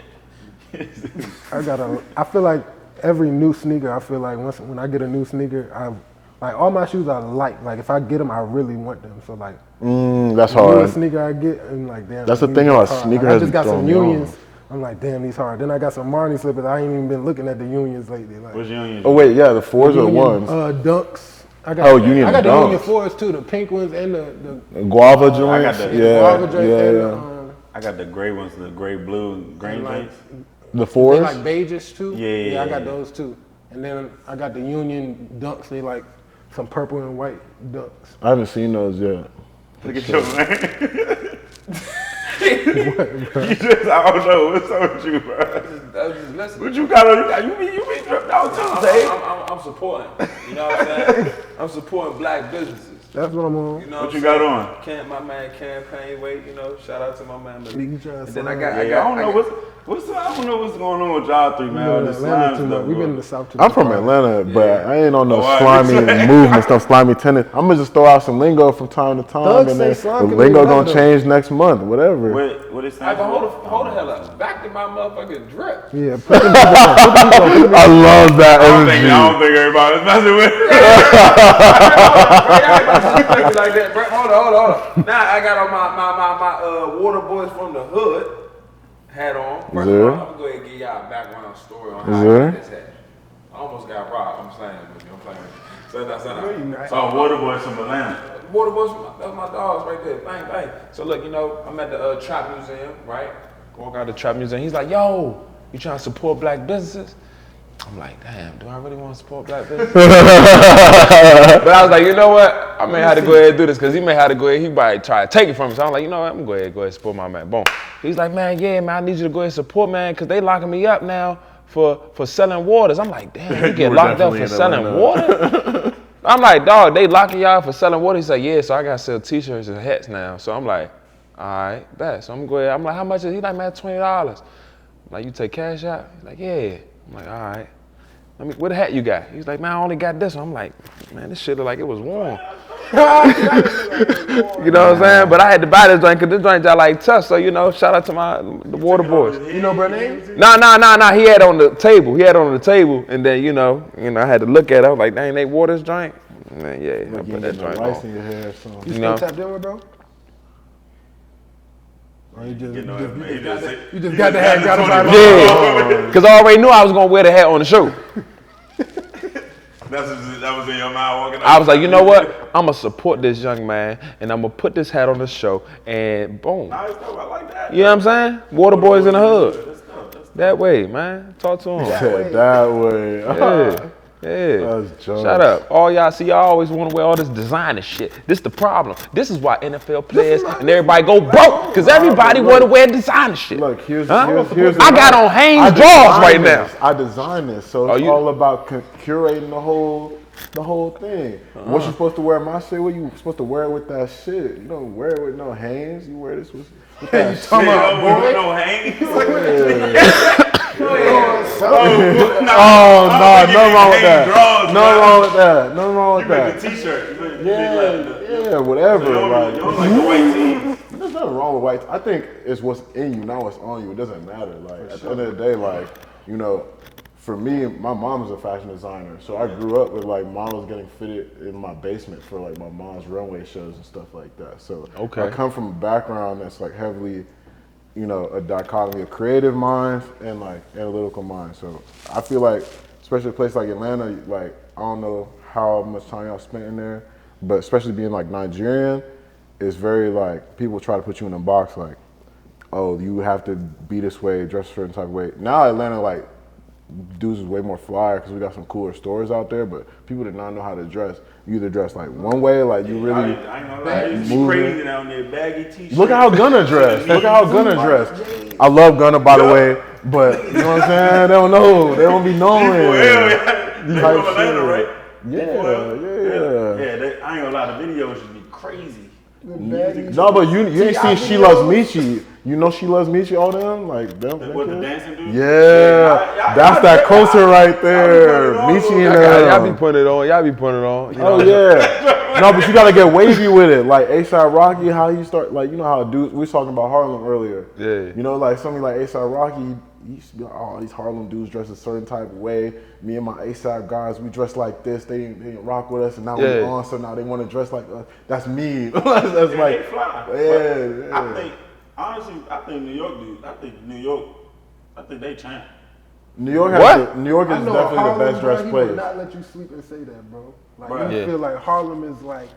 I feel like every new sneaker, I feel like when I get a new sneaker, like all my shoes are light. Like if I get them, I really want them. So like That's the newest hard. sneaker I get, I'm like, damn. That's the these thing are about hard. sneakerheads Like, I just got some be throwing me Unions. off. I'm like, damn, these hard. Then I got some Marnie slippers. I ain't even been looking at the Unions lately. Like, What's Union? Oh wait, yeah, the fours or the Union, ones. Dunks. I got, Oh, Union I got the Dunks. Union fours too, the pink ones and the Guava got joints. the- Yeah, guava joint yeah, and yeah. I got the gray ones, the gray, blue, and green like- joints. The they fours. like beiges too. Yeah, I got yeah. those too. And then I got the Union Dunks. They like some purple and white Dunks. I haven't seen those yet. Look at your man. You just, I don't know. What's up with you, bro? I was just listening. What you got on? You be dripped out too, Tay. I'm supporting. You know what I'm saying? I'm supporting black businesses. That's what I'm on. You know What you got on? My man Campaign Weight, you know, shout out to my man. You trying to And then sign? I I don't know what's going on with y'all three, man. All this slime stuff. We've been in the South too I'm much. from Atlanta, but I ain't on no Alright. slimy movement stuff, slimy tennis. I'm gonna just throw out some lingo from time to time, Thugs and say then slime the can be lingo gonna Atlanta. change next month, whatever. What it Hey, stands but for? hold the hell up. Back to my motherfucking drip. Yeah, put them people on. I love that I energy. don't think everybody's messing with it. Like that, bro. Hold on. Now I got on my water boys from the hood hat on. First of all, I'm gonna go ahead and give y'all a background story on how I got this hat. I almost got robbed. I'm playing with you. I'm playing with you. So Waterboy from Atlanta. Water boys, that's my dogs right there. Bang, bang. So look, you know, I'm at the Trap Museum, right? Walk out the Trap Museum. He's like, yo, you trying to support black businesses? I'm like, damn, do I really want to support black businesses? But I was like, you know what? I may have to go ahead and do this because he may have to go ahead. He might try to take it from me. So I'm like, you know what? I'm going to go ahead and support my man. Boom. He's like, man, yeah, man, I need you to go ahead and support, man, because they locking me up now for selling waters. I'm like, damn, you get locked up for selling water? I'm like, dog, they locking y'all for selling water? He's like, yeah, so I got to sell t-shirts and hats now. So I'm like, all right, bet. So I'm going. I'm like, how much is it? He's like, man, $20. I'm like, you take cash out? He's like, yeah. I'm like, all right. What hat you got? He's like, man, I only got this one. I'm like, man, this shit look like it was warm. You know what I'm saying? But I had to buy this drink because this drink got like tough. So, you know, shout out to the water boys. You know bro names? Nah. He had on the table. And then, you know, I had to look at it. I was like, dang, they water this drink? Man, yeah, I put that drink Rice on. in your hair or something. You know? still tapped in with bro? Or you just You got the hat, got it right. Yeah, because I already knew I was going to wear the hat on the show. That was in your mind walking out. I was like, you know what? I'm going to support this young man, and I'm going to put this hat on the show, and boom. I like that. You know what I'm saying? Water boys in the hood. That way, man. Talk to him. That way. Yeah. That's jokes. Shut up. All y'all see, y'all always want to wear all this designer shit. This the problem. This is why NFL players and everybody go broke, because everybody want to wear designer shit. Look, here's I the got on Hanes drawers right now. I designed this, so it's all about curating the whole thing. What you supposed to wear my shit? What you supposed to wear with that shit? You don't wear it with no Hanes. You wear this with that shit. No hang. Nothing wrong with that. Nothing wrong with that. The t-shirt. Yeah, whatever. You don't like the white tees. There's nothing wrong with white. I think it's what's in you, not what's on you. It doesn't matter. Like at the end of the day, like, you know, for me, my mom's a fashion designer, so I grew up with like models getting fitted in my basement for like my mom's runway shows and stuff like that. So I come from a background that's like heavily, you know, a dichotomy of creative minds and like analytical minds. So I feel like, especially a place like Atlanta, like I don't know how much time y'all spent in there, but especially being like Nigerian, it's very like people try to put you in a box like, oh, you have to be this way, dress a certain type of way. Now Atlanta, like, dudes is way more flyer because we got some cooler stores out there, but people did not know how to dress. You either dress like one way, like you really I ain't gonna lie, it's crazy down there, baggy t-shirt. Look at how Gunna dressed. Look at how Gunna dressed. I love Gunna, by the way, but you know what I'm saying? They don't know. They don't be knowing. They from Atlanta, right? Yeah. I ain't gonna lie, the videos should be crazy. No, but you ain't seen She Loves Michi. You know She Loves Michi, all them? Like them. What, the dancing dude? Yeah. That's that culture right there. Michi and Y'all be putting it on. You know? Oh, yeah. No, but you gotta get wavy with it. Like A$AP Rocky, how he start, like, you know how dudes, we was talking about Harlem earlier. Yeah. You know, like something like A$AP Rocky, he used to be like, oh, these Harlem dudes dress a certain type of way. Me and my A$AP guys, we dress like this. They didn't rock with us, and now we're on, so now they want to dress like us. That's me. That's like, they fly. Yeah. I think, honestly, New York dudes, I think they champ. New York is definitely the best dressed place. He would not let you sleep and say that, bro. Like, Bruh. you feel like Harlem is like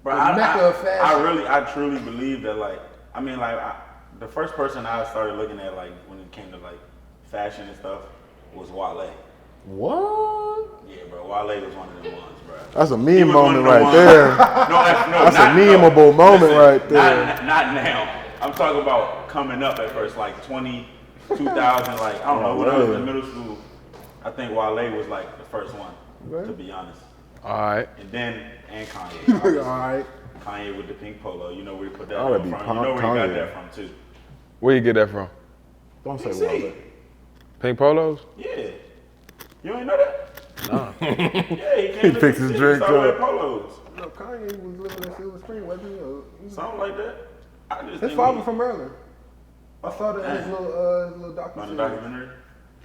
Bro, the mecca of fashion. I truly believe that, like, I mean, like, the first person I started looking at, like, when it came to, like, fashion and stuff was Wale. What? Yeah, bro, Wale was one of them ones, bro. That's a meme moment right there. That's a memeable moment right there. Not now. I'm talking about coming up at first, like 20, 2000, like, I don't know, when I was in middle school, I think Wale was like the first one, to be honest. All right. And Kanye. All right. Kanye with the pink polo, you know where you put that Gotta from. be You know where you got Kanye. that from too. Where you get that from? Don't say See? Wale. Pink polos? Yeah. You ain't know that? Nah. Yeah, he came to picks the his city, drink started wearing up. polos. No, Kanye was living in Silver Spring, wasn't he? Something like that. I just His think father he- from Maryland. I saw that in his little on the documentary. documentary.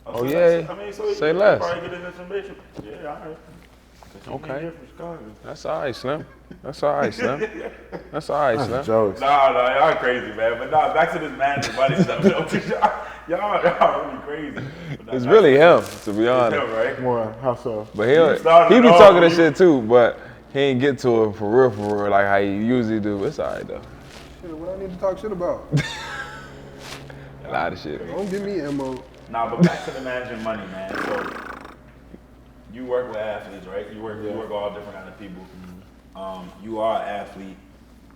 Oh, yeah. I mean, so Say he less. probably get his information. Yeah, all right. Okay. That's all right, Slim. That's all right, Slim. That's all right, Slim. Jokes. Nah, y'all crazy, man. But nah, back to this manager money stuff. Though, 'cause y'all really crazy. But nah, It's back really to- him, to be It's honest. him, right? More, how so? But started he be it off, talking that you- shit too, but he ain't get to it for real, like how he usually do. It's all right though. Shit, what I need to talk shit about? A lot of shit. Don't give me MO. Nah, but back to the managing money, man. So you work with athletes, right? You work with all different kind of people. You are an athlete.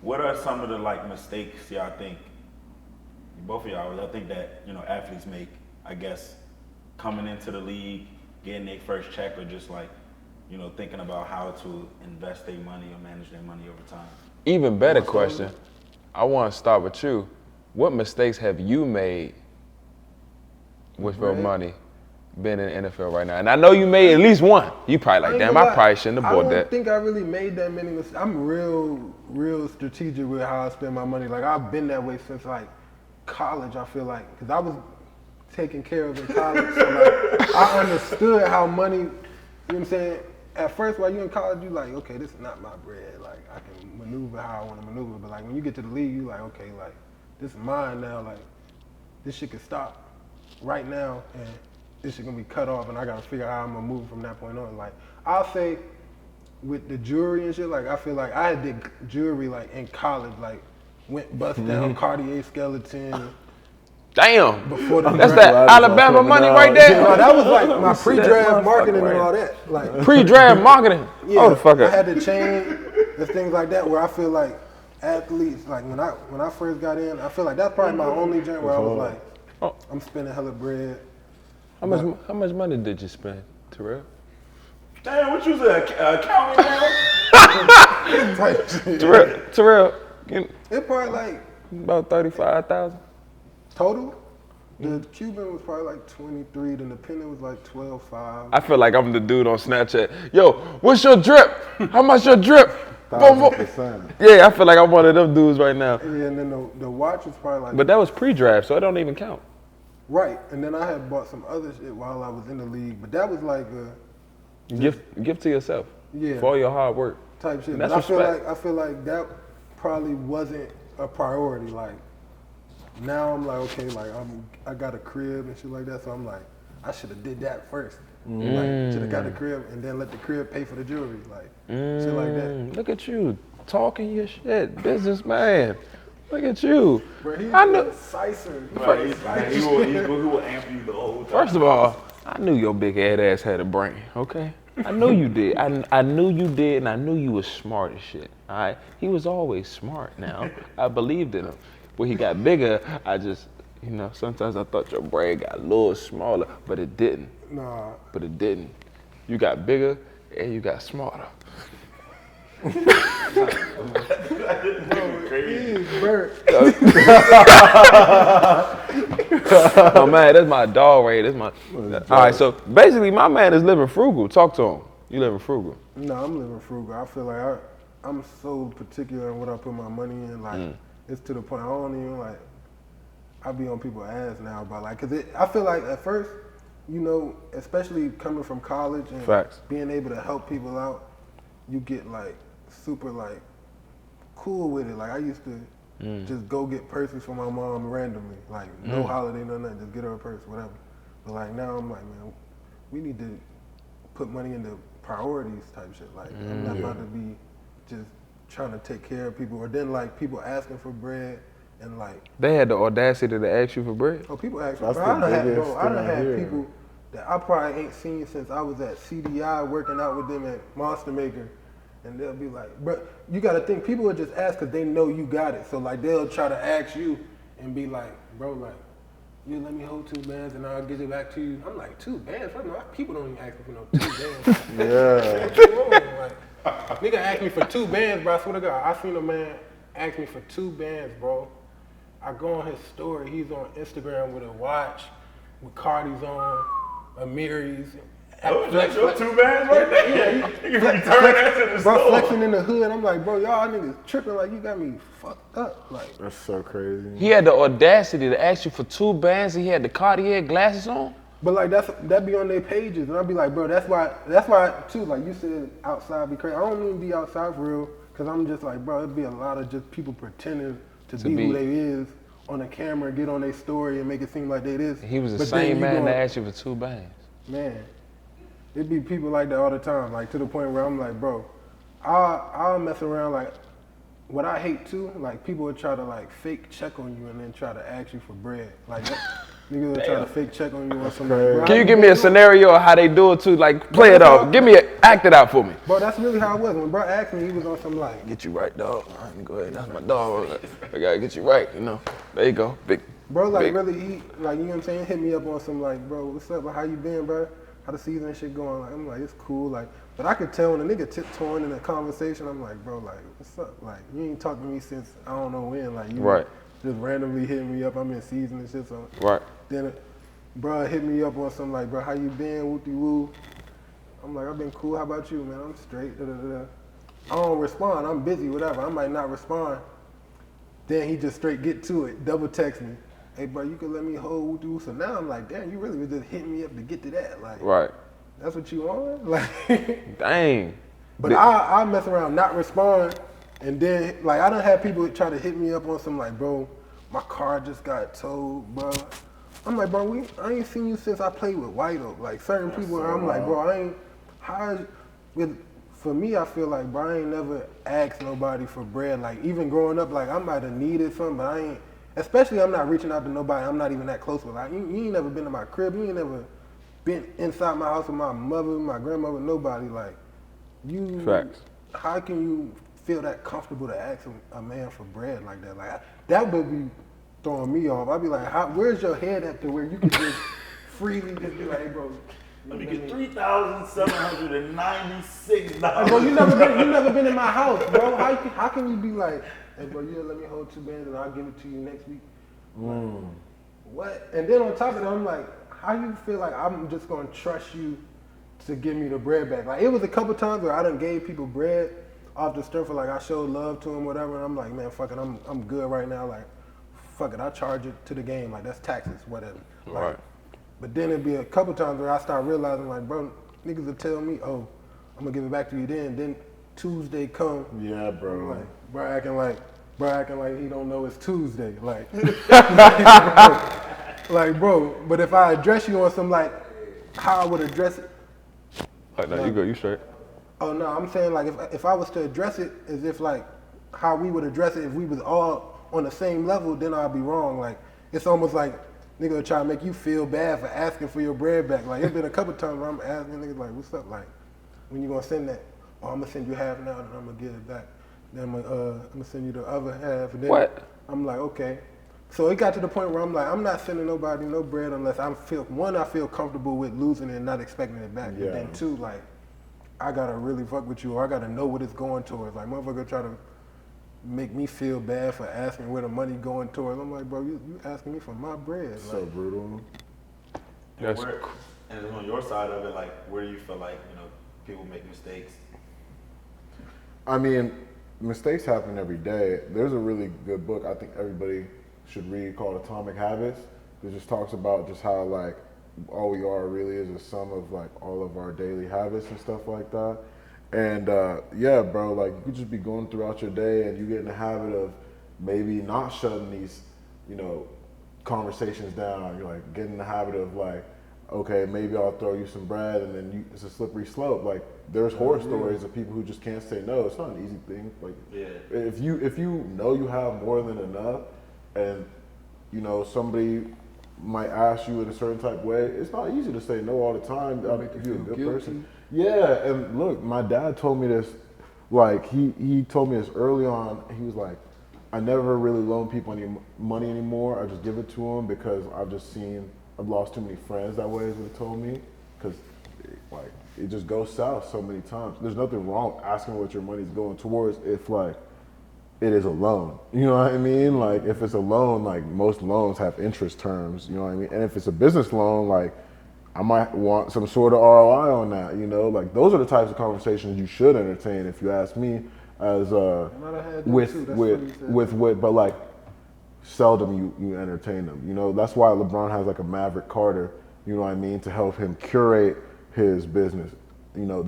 What are some of the like mistakes y'all think? Both of y'all think that athletes make? I guess coming into the league, getting their first check, or just like thinking about how to invest their money or manage their money over time. Even better question. I want to start with you. What mistakes have you made with your money being in the NFL right now? And I know you made at least one. You probably like, damn, I probably shouldn't have bought I that. don't think I really made that many mistakes. I'm real strategic with how I spend my money. Like, I've been that way since like college, I feel like. Because I was taken care of in college. So like, I understood how money, you know what I'm saying? At first, while you're in college, you like, okay, this is not my bread. Like, I can maneuver how I want to maneuver. But like, when you get to the league, you like, okay, like, this is mine now. Like, this shit could stop right now, and this shit gonna be cut off, and I gotta figure out how I'm gonna move from that point on. Like, I'll say, with the jewelry and shit, like, I feel like I did jewelry like in college, like, went bust down Cartier skeleton. Damn. Before the That's draft. that Alabama money right No, there. that was like my pre-draft marketing and all that. Like, Pre-draft marketing. yeah, Oh, the fuck I up. had to change the things like that where I feel like athletes, like when I first got in, I feel like that's probably my only joint where I was like, Oh. I'm spending hella bread. How much money did you spend, Terrell? Damn, what you said? Accounting now? Type shit. Terrell, It probably like about 35,000. total. The Cuban was probably like 23, then the Penny was like 12.5. I feel like I'm the dude on Snapchat. Yo, what's your drip? How much your drip? Boom, boom. 1,000%. Yeah, I feel like I'm one of them dudes right now. Yeah, and then the watch was probably like But that was pre-draft, so it don't even count. right. And then I had bought some other shit while I was in the league, but that was like a Gift to yourself. Yeah. For all your hard work. type shit. And that's But respect. I feel like that probably wasn't a priority. Like now I'm like, okay, like I got a crib and shit like that, so I'm like, I should have did that first. Like should have got the crib and then let the crib pay for the jewelry, like shit like that. Look at you, talking your shit, businessman. Look at you. Bro, he's I know. Sicer. Right, he will amp you the whole time. First of all, I knew your big head ass had a brain, okay? I knew you did. I knew you did, and I knew you was smart as shit, all right? He was always smart now. I believed in him. When he got bigger, I just, sometimes I thought your brain got a little smaller, but it didn't. Nah. But it didn't. You got bigger, and you got smarter. Crazy. Oh man, that's my dog right. That's my. All right, so basically, my man is living frugal. Talk to him. You living frugal. No, I'm living frugal. I feel like I'm so particular in what I put my money in. Like it's to the point I don't even like. I be on people's ass now about like, cause I feel like at first, especially coming from college and Facts. being able to help people out, you get like super like cool with it. Like I used to just go get purses for my mom randomly, like no holiday, no nothing, just get her a purse, whatever. But like now I'm like, man, we need to put money into priorities type shit. Like I'm not about to be just trying to take care of people, or then like people asking for bread and like. They had the audacity to ask you for bread. Oh, people ask me. That's Bro, the I done biggest had thing here. people that I probably ain't seen since I was at CDI working out with them at Monster Maker. And they'll be like, bro, you got to think people will just ask because they know you got it. So like they'll try to ask you and be like, bro, like, you let me hold 2 bands and I'll get it back to you. I'm like, 2 bands? People don't even ask me for no 2 bands. Yeah. Come on, like, nigga asked me for 2 bands, bro. I swear to God, I seen a man ask me for 2 bands, bro. I go on his story. He's on Instagram with a watch, with Cardi's on, Amiri's. Oh, that's your 2 bands right there? Yeah, you can return that to the bro, store. flexing in the hood. I'm like, bro, y'all niggas tripping like you got me fucked up. Like, That's so crazy. He had the audacity to ask you for 2 bands and he had the Cartier glasses on? but like that be on their pages, and I'll be like, bro, that's why too. Like you said, outside be crazy. I don't even be outside for real, cause I'm just like, bro, it'd be a lot of just people pretending to be who they is on the camera, get on their story and make it seem like they this. He was the But same then man that asked you for 2 bands. Man, it be people like that all the time, like to the point where I'm like, bro, I'll mess around. Like, what I hate too, like people would try to like fake check on you and then try to ask you for bread. Like niggas would try to fake check on you or something. Bro, Can you give me a scenario of how they do it too? Like, play it off. Act it out for me. Bro, that's really how it was. When bro asked me, he was on some like, Get you right, dog. Go ahead, that's my dog. I gotta get you right, you know. There you go, big. bro, like big. really, he like, you know what I'm saying? Hit me up on some like, bro, what's up? How you been, bro? How the season and shit going? Like, I'm like, it's cool. Like, but I could tell when a nigga tiptoeing in a conversation, I'm like, bro, like, what's up? Like, you ain't talked to me since I don't know when. Like, you just randomly hitting me up. I'm in season and shit. So then, bro, hit me up on some like, bro, how you been? Wooty woo. I'm like, I've been cool. How about you, man? I'm straight. Da, da, da, da. I don't respond. I'm busy. Whatever. I might not respond. Then he just straight get to it. Double text me. Hey, bro, you can let me hold you. So now I'm like, damn, you really was just hitting me up to get to that. Like, that's what you want? Like, dang. But I mess around, not respond, and then, like, I done had people try to hit me up on some, like, bro, my car just got towed, bro. I'm like, bro, I ain't seen you since I played with White Oak. Like, certain people, I'm like, bro, for me, I feel like, bro, I ain't never asked nobody for bread. Like, even growing up, like, I might have needed something, but I ain't. Especially, I'm not reaching out to nobody I'm not even that close with. Like, you ain't never been to my crib. You ain't never been inside my house with my mother, my grandmother, nobody. Like, you. Facts. How can you feel that comfortable to ask a man for bread like that? Like, that would be throwing me off. I'd be like, where's your head at to where you can just freely just be like, hey, bro. Let me get $3,796. Bro, you never been in my house, bro. How can you be like, hey, bro, yeah, let me hold 2 bands and I'll give it to you next week? Like, what? And then on top of that, I'm like, how you feel like I'm just gonna trust you to give me the bread back? Like, it was a couple times where I done gave people bread off the strength of like I showed love to them, whatever. And I'm like, man, fuck it, I'm good right now. Like, fuck it, I charge it to the game. Like, that's taxes, whatever. Like, but then it'd be a couple times where I start realizing, like, bro, niggas will tell me, oh, I'm gonna give it back to you then. Then Tuesday come. Yeah, bro. Like, bro acting like he don't know it's Tuesday. Like, like, bro. But if I address you on some like how I would address it. No, you go, you straight. Oh no, I'm saying like if I was to address it as if like how we would address it if we was all on the same level, then I'd be wrong. Like, it's almost like nigga will try to make you feel bad for asking for your bread back. Like, it's been a couple times where I'm asking niggas like, what's up? Like, when you gonna send that? Oh, I'm gonna send you half now, and I'm gonna give it back. Then I'm gonna send you the other half. And then What? I'm like, okay. So it got to the point where I'm like, I'm not sending nobody no bread unless I feel comfortable with losing it and not expecting it back. Yeah. And then 2, like, I gotta really fuck with you, or I gotta know what it's going towards. Like, motherfucker try to make me feel bad for asking where the money going towards. I'm like, bro, you asking me for my bread. So Like, brutal. And on your side of it, like, where do you feel like, you know, people make mistakes? I mean, mistakes happen every day. There's a really good book I think everybody should read called Atomic Habits. It just talks about just how like all we are really is a sum of like all of our daily habits and stuff like that. And yeah, bro, like you could just be going throughout your day and you get in the habit of maybe not shutting these, you know, conversations down. You're like getting in the habit of like, okay, maybe I'll throw you some bread, and then it's a slippery slope. Like, there's horror stories of people who just can't say no. It's not an easy thing. Like, if you know you have more than enough, and you know somebody might ask you in a certain type of way, it's not easy to say no all the time. If you're a good person. Yeah, and look, my dad told me this. Like, he told me this early on. He was like, I never really loan people any money anymore. I just give it to them because I've lost too many friends that way, is what it told me. Because like it just goes south so many times. There's nothing wrong with asking what your money's going towards if like it is a loan. You know what I mean? Like if it's a loan, like most loans have interest terms, you know what I mean? And if it's a business loan, like I might want some sort of ROI on that, you know? Like those are the types of conversations you should entertain if you ask me as but like seldom you entertain them. You know, that's why LeBron has like a Maverick Carter, you know what I mean, to help him curate his business. You know,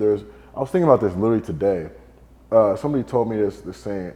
I was thinking about this literally today. Somebody told me this saying.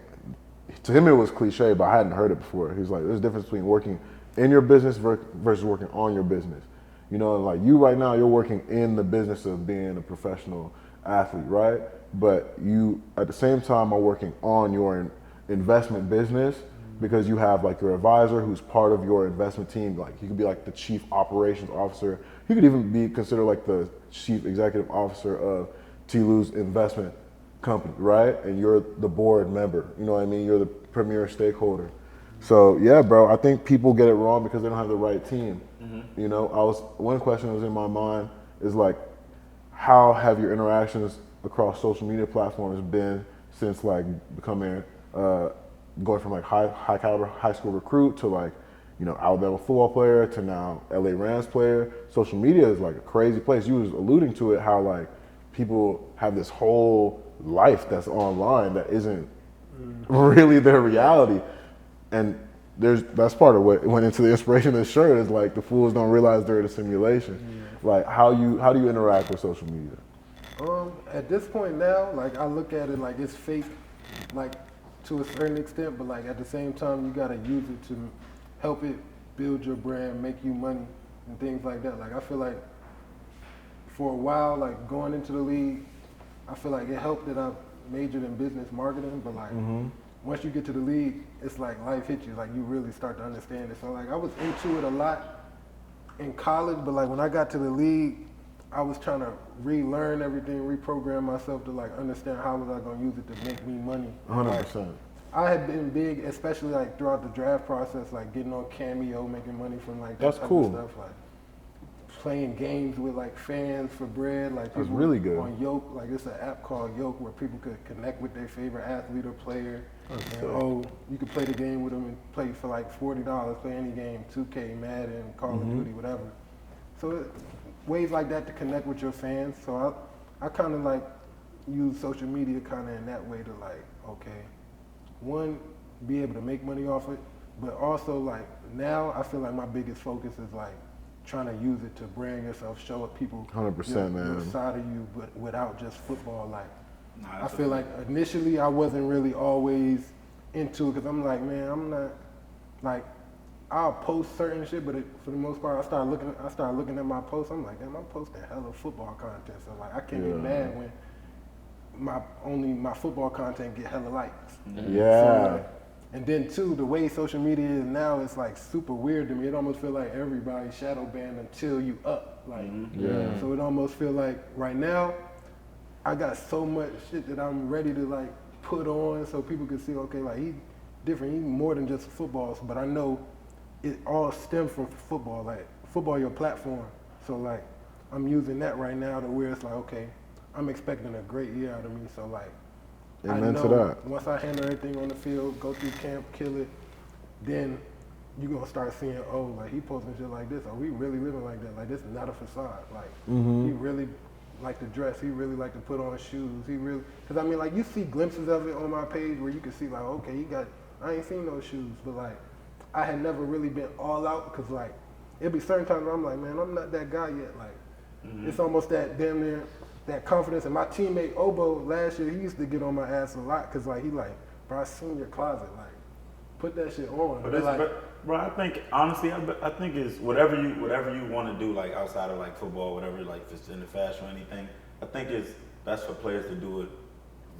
To him it was cliche, but I hadn't heard it before. He's like, there's a difference between working in your business versus working on your business. You know, and like you right now, you're working in the business of being a professional athlete, right? But you, at the same time, are working on your investment business because you have like your advisor who's part of your investment team. Like he could be like the chief operations officer. He could even be considered like the chief executive officer of Tlu's investment company, right? And you're the board member, you know what I mean? You're the premier stakeholder. So yeah, bro, I think people get it wrong because they don't have the right team. You know, one question that was in my mind is like, how have your interactions across social media platforms been since like becoming, going from like high caliber high school recruit to like, you know, Alabama football player to now LA Rams player? Social media is like a crazy place. You was alluding to it, how like people have this whole life that's online that isn't really their reality, and that's part of what went into the inspiration of this shirt is like the fools don't realize they're in a simulation. Like how do you interact with social media? At this point now, like I look at it like it's fake, like to a certain extent, but like at the same time you gotta use it to help it build your brand, make you money and things like that. Like I feel like for a while, like going into the league, I feel like it helped that I majored in business marketing, but like once you get to the league, it's like life hits you, like you really start to understand it. So like I was into it a lot in college, but like when I got to the league, I was trying to relearn everything, reprogram myself to like understand how was I gonna use it to make me money. 100%. Like, I had been big, especially like throughout the draft process, like getting on Cameo, making money from like that That's type cool. of stuff, like playing games with like fans for bread, like people That's really good. on Yoke, like it's an app called Yoke where people could connect with their favorite athlete or player. That's You could play the game with them and play for like $40, play any game, 2K, Madden, Call of Duty, whatever. So ways like that to connect with your fans. So I kind of like use social media kind of in that way to like, okay, one, be able to make money off it, but also like now I feel like my biggest focus is like trying to use it to brand yourself, show up people 100%, man. your side of you, but without just football. Like I feel like initially I wasn't really always into it because I'm like, man, I'm not like I'll post certain shit, but for the most part I started looking at my posts. I'm like, damn, I'm posting hella football content, so like I can't get mad when my football content get hella likes. Yeah. So, and then too, the way social media is now, it's like super weird to me. It almost feel like everybody's shadow banned until you up. Like, so it almost feel like right now, I got so much shit that I'm ready to like put on so people can see, okay, like he's different. He's more than just football. But I know it all stems from football. Like football, your platform. So like I'm using that right now to where it's like, okay, I'm expecting a great year out of me. So like, Amen I to know that. once I handle everything on the field, go through camp, kill it, then you're gonna start seeing, oh, like he posting shit like this. Are we really living like that? Like this is not a facade. Like he really like to dress. He really like to put on shoes. He really, cause I mean, like you see glimpses of it on my page where you can see like, okay, I ain't seen those shoes, but like I had never really been all out, cause like it'd be certain times where I'm like, man, I'm not that guy yet. Like it's almost that damn near that confidence. And my teammate Obo last year, he used to get on my ass a lot, cause like he like, bro, I seen your closet, like put that shit on. But bro, I think honestly, I think it's whatever you want to do, like outside of like football, whatever, like if it's in the fashion or anything. I think it's best for players to do it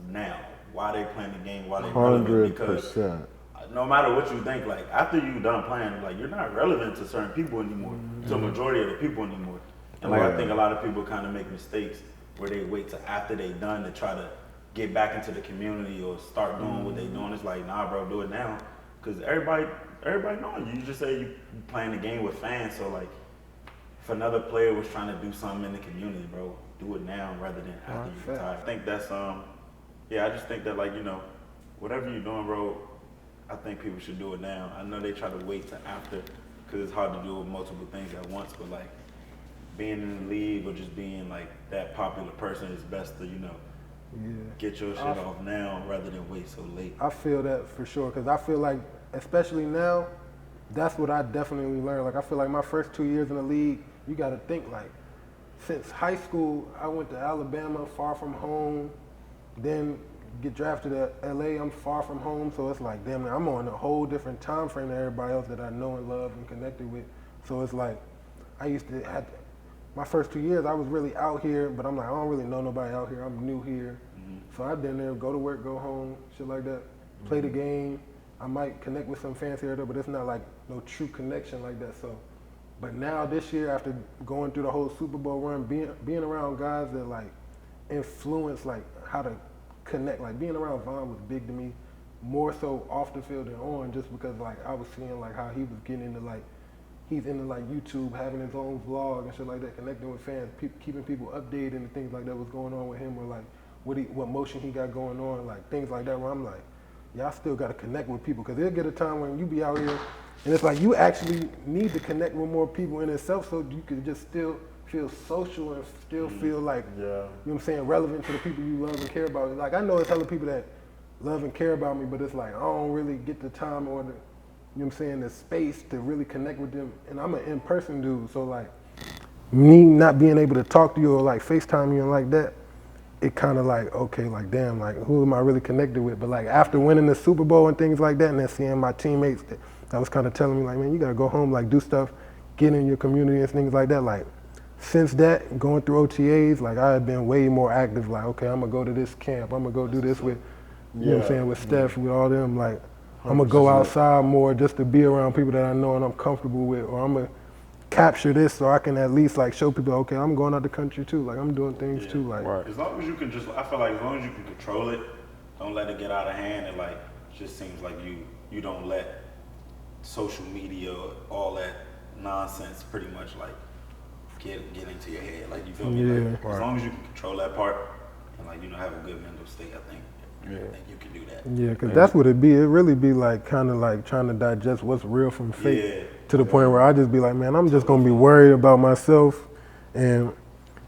now, while they playing the game, while they relevant. Because no matter what you think, like after you done playing, like you're not relevant to certain people anymore, to a majority of the people anymore. And like I think a lot of people kind of make mistakes where they wait till after they done to try to get back into the community or start doing what they doing. It's like, nah, bro, do it now. because everybody knowing you. You just say you playing the game with fans, so like if another player was trying to do something in the community, bro, do it now rather than after you retire. I think that's yeah, I just think that like, you know, whatever you're doing, bro, I think people should do it now. I know they try to wait till after because it's hard to do multiple things at once, but like being in the league or just being like that popular person is best to, you know, get your shit off now rather than wait so late. I feel that for sure, because I feel like, especially now, that's what I definitely learned. Like, I feel like my first 2 years in the league, you got to think like, since high school, I went to Alabama, far from home, then get drafted at LA, I'm far from home, so it's like, damn, I'm on a whole different time frame than everybody else that I know and love and connected with. So it's like, I used to have, my first 2 years, I was really out here, but I'm like, I don't really know nobody out here, I'm new here. So I've been there, go to work, go home, shit like that, play the game. I might connect with some fans here or there, but it's not like no true connection like that. So, but now this year, after going through the whole Super Bowl run, being around guys that like influence like how to connect, like being around Von was big to me, more so off the field than on, just because like I was seeing like how he was getting into like, he's into like YouTube, having his own vlog and shit like that, connecting with fans, keeping people updated and things like that was going on with him, or like what motion he got going on, like things like that, where I'm like, y'all still got to connect with people, because there'll get a time when you be out here and it's like you actually need to connect with more people in itself, so you can just still feel social and still feel like, you know what I'm saying, relevant to the people you love and care about. Like, I know it's hella people that love and care about me, but it's like I don't really get the time or the, you know what I'm saying, the space to really connect with them. And I'm an in-person dude, so like me not being able to talk to you or like FaceTime you and like that, it kind of like, okay, like damn, like who am I really connected with? But like after winning the Super Bowl and things like that, and then seeing my teammates that was kind of telling me like, man, you gotta go home, like do stuff, get in your community and things like that. Like since that, going through OTAs, like I had been way more active, like, okay, I'm gonna go to this camp, I'm gonna go do this with, you know what I'm saying, with Steph, with all them, like I'm gonna go outside more just to be around people that I know and I'm comfortable with, or I'm gonna capture this so I can at least like show people, okay, I'm going out the country too, like I'm doing things too, like. As long as you can just, I feel like as long as you can control it, don't let it get out of hand, and like, it just seems like you don't let social media, all that nonsense pretty much like get into your head, like you feel me? Like, as long as you can control that part and like, you know, have a good mental state, I think you can do that. Yeah, because that's what it be. It really be like kind of like trying to digest what's real from fake to the point where I just be like, man, I'm just gonna be worried about myself, and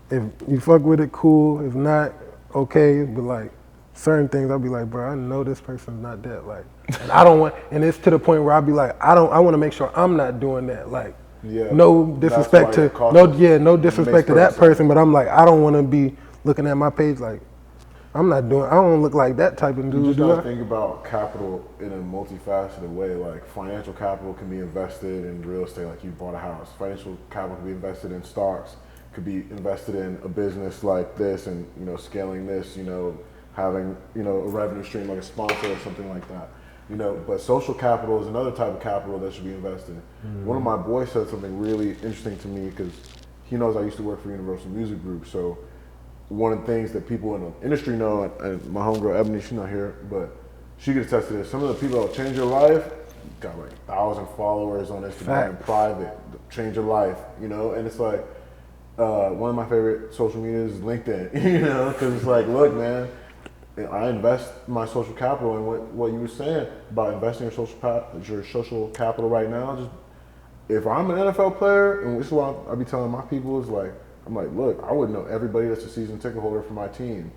if you fuck with it, cool. If not, okay. But like certain things, I'll be like, bro, I know this person's not that. Like, and I don't want. And it's to the point where I'll be like, I want to make sure I'm not doing that. Like, no disrespect to no disrespect to that person, but I'm like, I don't want to be looking at my page like, I don't look like that type of dude. You just gotta think about capital in a multifaceted way. Like financial capital can be invested in real estate, like you bought a house. Financial capital can be invested in stocks, could be invested in a business like this, and you know, scaling this, you know, having, you know, a revenue stream like a sponsor or something like that. You know, but social capital is another type of capital that should be invested in. One of my boys said something really interesting to me, because he knows I used to work for Universal Music Group, so one of the things that people in the industry know, and my homegirl Ebony, she's not here, but she could attest to this. Some of the people that change your life got like 1,000 followers on Instagram, private, change your life, you know? And it's like, one of my favorite social medias is LinkedIn, you know? Because it's like, look, man, I invest my social capital in what you were saying about investing your social capital right now. Just if I'm an NFL player, and this is what I be telling my people, is like, I'm like, look, I would know everybody that's a season ticket holder for my team.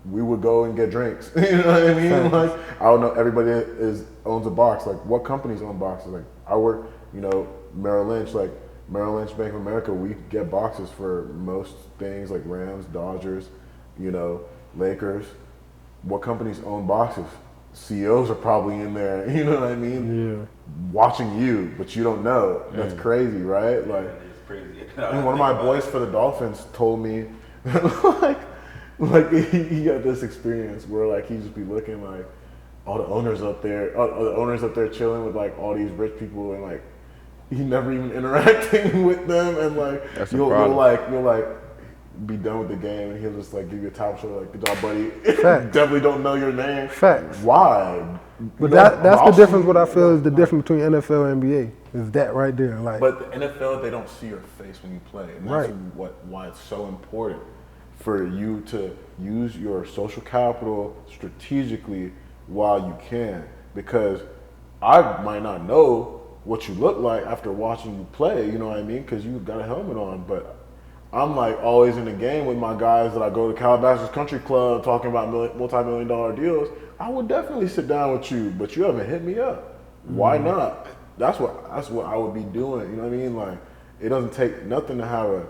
We would go and get drinks. You know what I mean? Like, I would know everybody that owns a box. Like, what companies own boxes? Like, I work, you know, Merrill Lynch, Bank of America. We get boxes for most things, like Rams, Dodgers, you know, Lakers. What companies own boxes? CEOs are probably in there. You know what I mean? Yeah. Watching you, but you don't know. That's crazy, right? Like. Crazy. And one of my boys for the Dolphins told me, like he got this experience where like he just be looking like all the owners up there chilling with like all these rich people, and like he never even interacting with them, and like you'll be done with the game, and he'll just like give you a tap shoulder, like, good job, buddy. Definitely don't know your name. Facts. Why? But that's the difference. What I feel is the difference between NFL and NBA is that right there. Like, but the NFL, they don't see your face when you play, and that's Right. why it's so important for you to use your social capital strategically while you can. Because I might not know what you look like after watching you play, you know what I mean? Because you got a helmet on, but I'm like always in the game with my guys that I go to Calabasas Country Club talking about multi-million-dollar deals. I would definitely sit down with you, but you haven't hit me up. Why not? That's what I would be doing. You know what I mean? Like, it doesn't take nothing to have a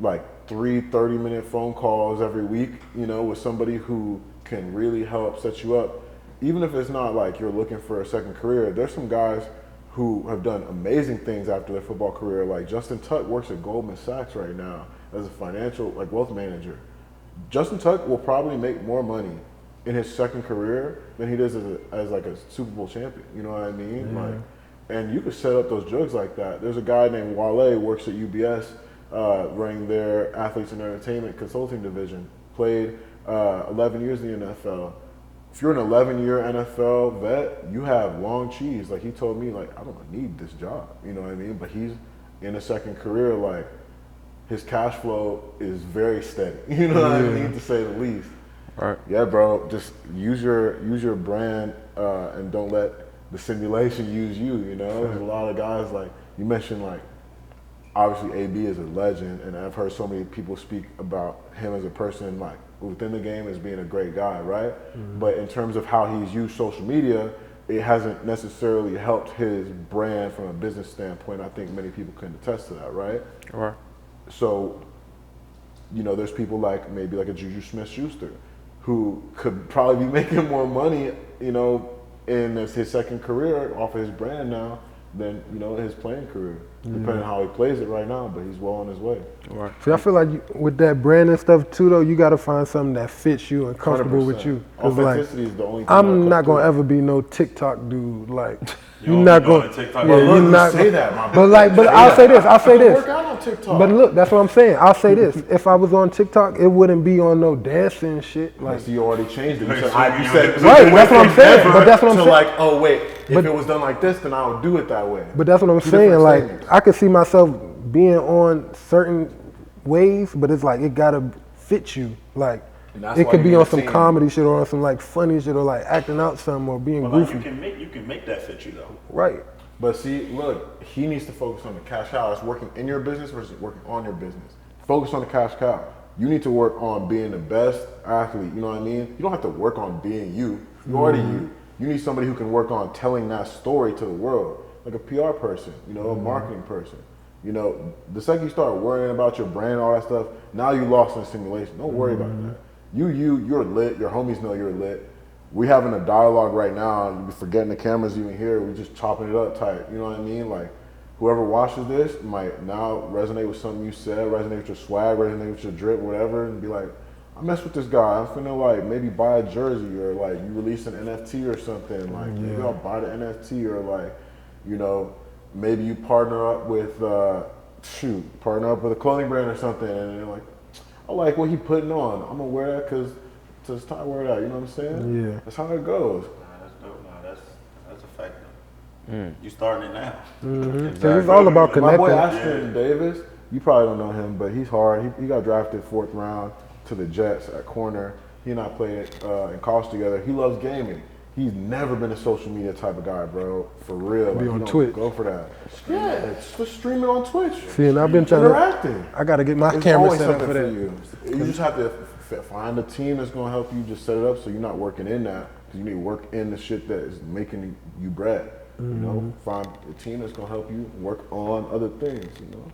like 3 30-minute phone calls every week, you know, with somebody who can really help set you up. Even if it's not like you're looking for a second career, there's some guys who have done amazing things after their football career. Like Justin Tuck works at Goldman Sachs right now as a financial wealth manager. Justin Tuck will probably make more money in his second career than he does as like a Super Bowl champion. You know what I mean? Yeah. Like, and you could set up those jugs like that. There's a guy named Wale works at UBS, running their athletes and entertainment consulting division. Played 11 years in the NFL. If you're an 11-year NFL vet, you have long cheese. Like, he told me, like, I don't need this job, you know what I mean? But he's in a second career, like, his cash flow is very steady, you know what I mean, to say the least. Right. Yeah, bro, just use your brand and don't let the simulation use you, you know? There's a lot of guys, like, you mentioned, like, obviously AB is a legend, and I've heard so many people speak about him as a person, like, within the game as being a great guy, right? But in terms of how he's used social media, it hasn't necessarily helped his brand from a business standpoint. I think many people can attest to that, right? Right. So, you know, there's people like maybe like a Juju Smith-Schuster who could probably be making more money, you know, in his second career off of his brand now than, you know, his playing career, depending on how he plays it right now, but he's well on his way. Right. See, I feel like with that brand and stuff too, though, you got to find something that fits you and comfortable with 100%. you. 'Cause, like, Authenticity is the only thing I'm not gonna ever be no TikTok dude. Like, you're not gonna. Yeah, you're not. say that, my But like, but I'll say this. I'll say I this. work out on TikTok. But look, that's what I'm saying. I'll say this. If I was on TikTok, it wouldn't be on no dancing shit. Like, So you already changed it. You said, right, that's what I'm saying. But that's what I'm saying. like, oh wait, if it was done like this, then I would do it that way. But that's what I'm Two saying. different Like, statements. I could see myself being on certain ways, but it's like it gotta fit you. Like, And that's it why could you be need on a some team. comedy shit or on some like funny shit or like acting out something or being But goofy. like, you can make that fit you though. Right. But see, look, he needs to focus on the cash cow. It's working in your business versus working on your business. Focus on the cash cow. You need to work on being the best athlete. You know what I mean? You don't have to work on being you. You're already you. You need somebody who can work on telling that story to the world, like a PR person, you know, a marketing person. You know, the second you start worrying about your brand, all that stuff, now you lost in simulation. Don't worry about that. You're lit. Your homies know you're lit. We having a dialogue right now. You be forgetting the cameras even here. We just chopping it up tight. You know what I mean? Like, whoever watches this might now resonate with something you said, resonate with your swag, resonate with your drip, whatever, and be like, I mess with this guy. I'm finna like maybe buy a jersey or like you release an NFT or something. Like maybe I'll buy the NFT or like, you know, maybe you partner up with a clothing brand or something, and they're like, I like what he putting on. I'm gonna wear that because it's time to wear that. You know what I'm saying? Yeah. That's how it goes. Nah, that's dope. Nah, that's a fact though. You starting it now. So it's all about My boy connecting. Ashton Davis, you probably don't know him, but he's hard. He got drafted 4th round to the Jets at corner. He and I played in college together. He loves gaming. He's never been a social media type of guy, bro. For real. Be Like, on he don't Twitch. Go for that. Yeah, it's just streaming on Twitch. See, and I've been trying to. Interacting. I gotta get my It's camera always set up something for that. you. You just have to find a team that's gonna help you just set it up so you're not working in that. Because you need to work in the shit that is making you bread. You know, find a team that's gonna help you work on other things. You know,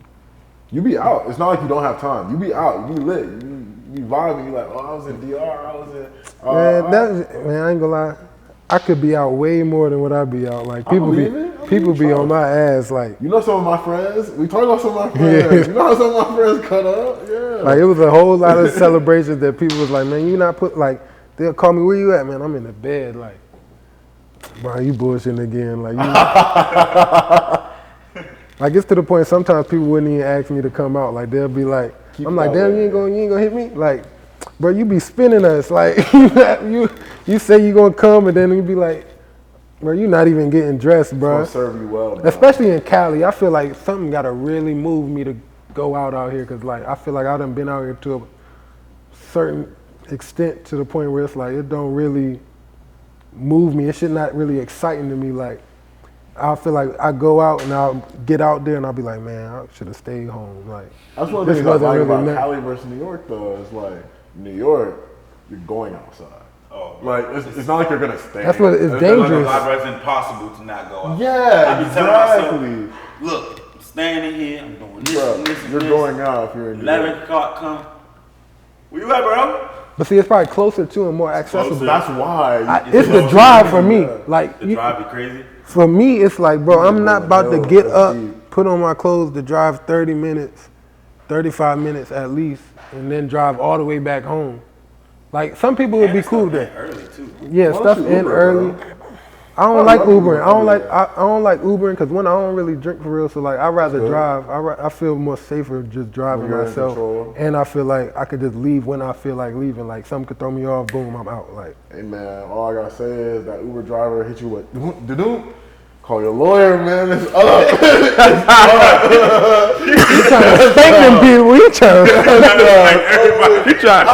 you be out. It's not like you don't have time. You be out. You be lit. You be vibing. You like, oh, I was in DR. I was in. Man, I ain't gonna lie. I could be out way more than what I be out. Like people be believe it. I people believe be it. on my ass. Like You know some of my friends. We talk about some of my friends. You know how some of my friends cut up. Yeah. like it was a whole lot of celebrations that people was like, man, you not put like they'll call me, where you at, man? I'm in the bed. Like, bro, you bullshitting again. Like you. Like it's to the point sometimes people wouldn't even ask me to come out. Like they'll be like, Keep I'm like, that damn, way. you ain't gonna hit me. Like, bro, you be spinning us. Like you say you gonna come and then you be like, Bro, you're not even getting dressed, bro. It's gonna serve you well, bro. Especially in Cali, I feel like something gotta really move me to go out here, cause like I feel like I done been out here to a certain extent to the point where it's like it don't really move me. It shit not really exciting to me. Like I feel like I go out and I'll get out there and I'll be like, man, I should have stayed home. Like That's one of the this things I wasn't like really about meant- Cali versus New York, though. It's like New York, you're going outside. Oh, Like it's not like you're gonna stay. That's what it's dangerous. It's impossible to not go out. Yeah, I be telling myself, exactly. look, I'm staying in here. I'm doing this Bro, and this and you're this. going out if you're in New York. 11 o'clock come. Where you at, bro? But see, it's probably closer to and more accessible. Closer. That's why. It's the drive for me. Like The drive be crazy. for me, it's like, bro, I'm not about to No, get that's up, deep. put on my clothes to drive 30 minutes, 35 minutes at least, and then drive all the way back home. Like some people would be cool with that. Early too. Yeah, Why stuff don't you in Uber, early. bro? I don't I like love Ubering. Uber. I don't like I don't like Ubering because one, I don't really drink for real. So like I rather Good. drive. I feel more safer just driving When you're in myself, control. and I feel like I could just leave when I feel like leaving. Like something could throw me off, boom, I'm out. Like Hey man, all I gotta say is that Uber driver hit you with do. Call your lawyer, man. It's up. thank them people. You trying? You trying?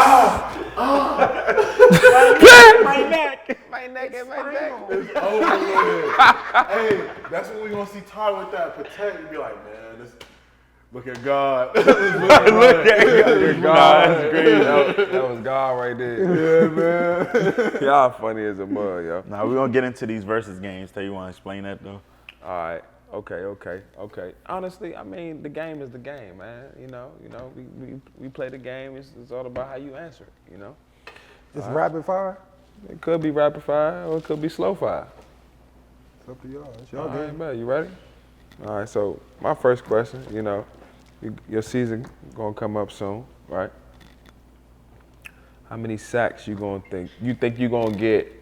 It's over with. Hey, that's when we gonna see Ty with that protect and be like, man, this. Look at God. Look at God. That's crazy. That was God right there. Yeah, man. Y'all funny as a mud, yo. Now we're gonna get into these versus games. Tell you want to explain that though. All right. Okay. Honestly, I mean, the game is the game, man. You know, we play the game. It's all about how you answer it. You know, It's rapid fire. it could be rapid fire or it could be slow fire. It's up to y'all. It's y'all All right, game. man. You ready? All right. So my first question, your season gonna come up soon, right? How many sacks you think you gonna get?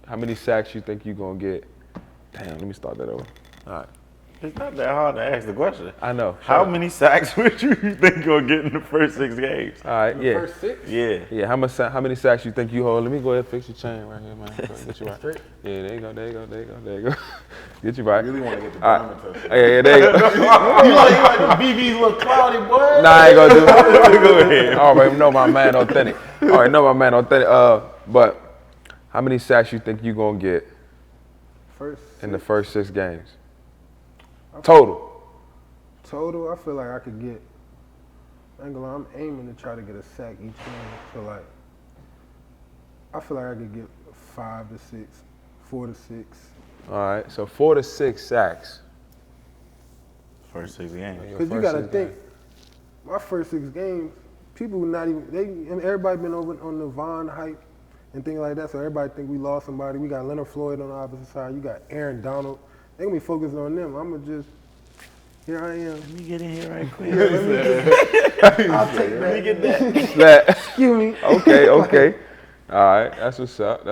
How many sacks you think you gonna get? Damn. Let me start that over. All right. It's not that hard to ask the question. I know. How many sacks would you think you'll get in the first 6 games? All right. Yeah. First 6. Yeah. Yeah, how many sacks you think you hold? Let me go ahead and fix your chain right here, man. Get you right. Straight. Yeah, there you go. Get you right. I really want to get the All diamond right. test. Yeah, there you go. You like the BBs look cloudy, boy. Nah, I ain't gonna do it. Go ahead. All right, know my man authentic. But how many sacks you think you gonna get First in the first 6 games? Total. total, I feel like I could get. I ain't gonna lie, I'm aiming to try to get a sack each game. So like, I feel like I could get 5 to 6, 4 to 6. All right, so 4 to 6 sacks. First 6 games. Because you gotta think, my first 6 games, people not even everybody been over on the Von hype and things like that. So everybody think we lost somebody. We got Leonard Floyd on the opposite side. You got Aaron Donald. They gonna be focused on them. I'ma just here I am. Let me get in here right quick. I'll take that. Let me get that. Excuse me. Okay. All right, that's what's up.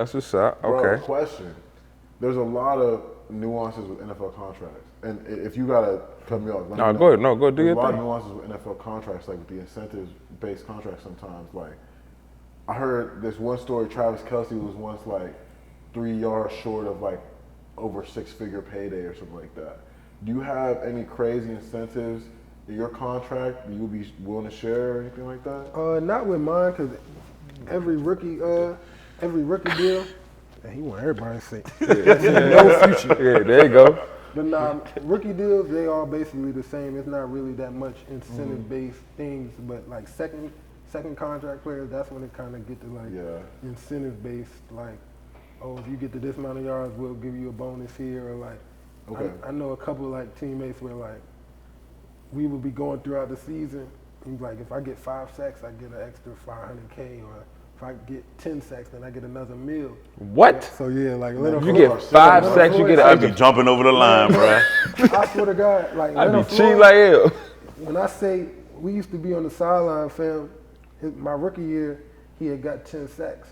Bro, Okay. question. There's a lot of nuances with NFL contracts. And if you gotta cut me off. let me No, know. go ahead. No, go do There's your a lot of thing. nuances with NFL contracts, like with the incentives-based contracts sometimes. Like, I heard this one story, Travis Kelce was once like 3 yards short of like over 6-figure payday or something like that. Do you have any crazy incentives in your contract that you would be willing to share or anything like that? Not with mine, cause every rookie deal, and he want everybody to say no future. Yeah, there you go. But nah, rookie deals, they all basically the same. It's not really that much incentive-based things, but like second contract players, that's when it kind of get to like incentive-based, like, oh, if you get to this amount of yards, we'll give you a bonus here, or like, Okay. I know a couple of like teammates where like, we would be going throughout the season, and like, if I get 5 sacks, I get an extra $500K, or if I get 10 sacks, then I get another meal. What? So yeah, like, You get 5 sacks, you get an I'd be extra. jumping over the line, bro. I swear to God, like, I'd be Leonard cheap Floyd, like hell. when I say we used to be on the sideline, fam, my rookie year, he had got 10 sacks.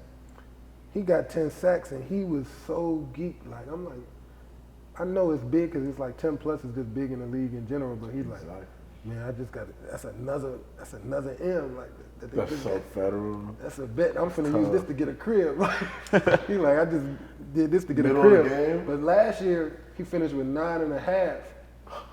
He got 10 sacks, and he was so geeked. Like, I'm like, I know it's big because it's like 10 plus is just big in the league in general, but he's like, Man, I just got that's another M like that. That's so federal. That's a bet. I'm finna use this to get a crib. He like I just did this to get Middle a crib. of the game? But last year he finished with 9.5,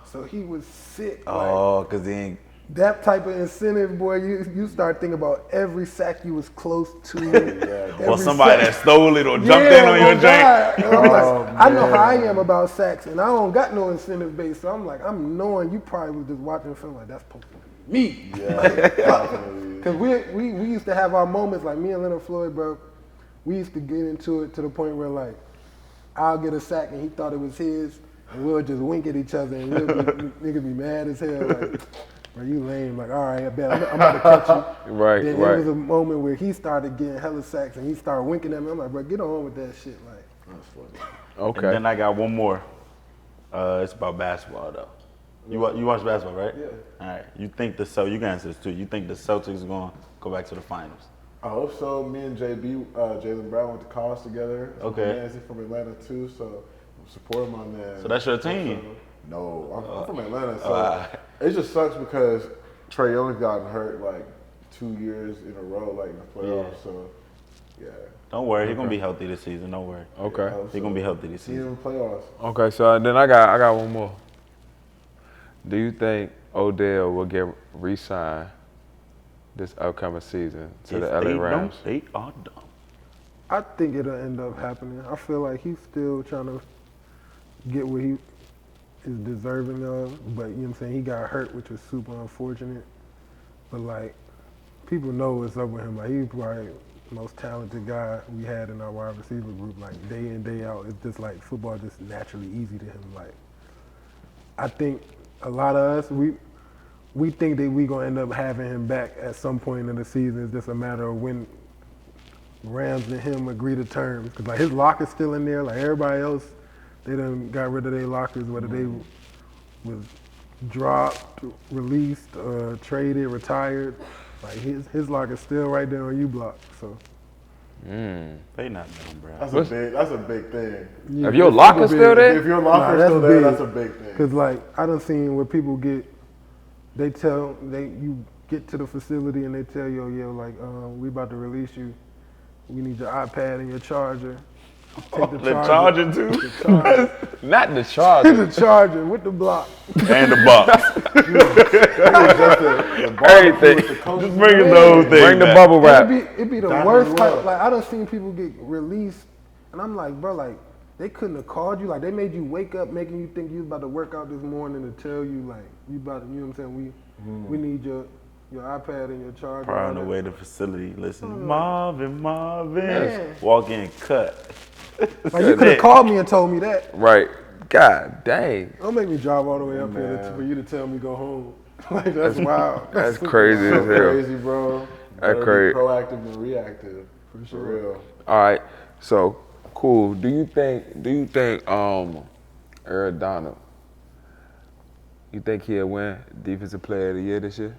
so he was sick. Oh, because he ain't. That type of incentive, boy, you start thinking about every sack you was close to. Or somebody that stole it or jumped in on your drink. I know how I am about sacks, and I don't got no incentive base, so I'm like, I'm knowing you probably was just watching film like, that's supposed to be me. Because we used to have our moments, like me and Leonard Floyd, bro, we used to get into it to the point where, like, I'll get a sack and he thought it was his, and we'll just wink at each other, and niggas be mad as hell, like, bro, you lame. Like, all right, I bet I'm about to catch you. Right, then there was a moment where he started getting hella sacks and he started winking at me. I'm like, bro, get on with that shit. Like, That's funny. Okay. And then I got one more. It's about basketball though. You watch basketball, right? Yeah. All right. You think you can answer this too. You think the Celtics are going to go back to the finals? I hope so. Me and JB, Jalen Brown went to college together. Okay. He's from Atlanta too, so I'm supporting my man. So that's your team? No, I'm from Atlanta, so it just sucks because Trae Young's gotten hurt like 2 years in a row, like in the playoffs. Yeah. So, yeah. Don't worry, he's gonna be healthy this season. Don't worry. Okay. He's gonna be healthy this See him season. in the playoffs. Okay, so then I got one more. Do you think Odell will get re-signed this upcoming season to the LA Rams? They are dumb. I think it'll end up happening. I feel like he's still trying to get what he is deserving of, but you know what I'm saying, he got hurt, which was super unfortunate. But like, people know what's up with him. Like, he's probably the most talented guy we had in our wide receiver group. Like, day in, day out, it's just like football just naturally easy to him. Like, I think a lot of us, we think that we gonna end up having him back at some point in the season. It's just a matter of when Rams and him agree to terms. Cause like his locker's still in there. Like everybody else, they done got rid of their lockers, whether they was dropped, released, traded, retired. Like his locker's still right there on U-Block. So They not dumb, bro. That's a big thing. yeah, If your locker's still there? If your locker's that's still there, big. that's a big thing. Cause like I done seen where people you get to the facility and they tell you, yo, like we about to release you. We need your iPad and your charger. Take the charger too? The charger. Not the Chargers. The charger with the block. And the box. Everything. Just bring the whole thing. Bring the back. bubble wrap. It'd be the Diamond worst type. World. Like I done seen people get released, and I'm like, bro, like they couldn't have called you. Like they made you wake up, making you think you was about to work out this morning to tell you like you about to. You know what I'm saying? We need your iPad and your charger. Probably on the way to the facility. Listen, Marvin. Man. Walk in, cut. Like you could have called me and told me that. Right. God dang. Don't make me drive all the way up here for you to tell me go home. Like that's wild. That's crazy as So hell. crazy, bro. That's Better be crazy. proactive than reactive. For real. All right. So cool. Do you think Aaron Donald, you think he'll win Defensive Player of the Year this year?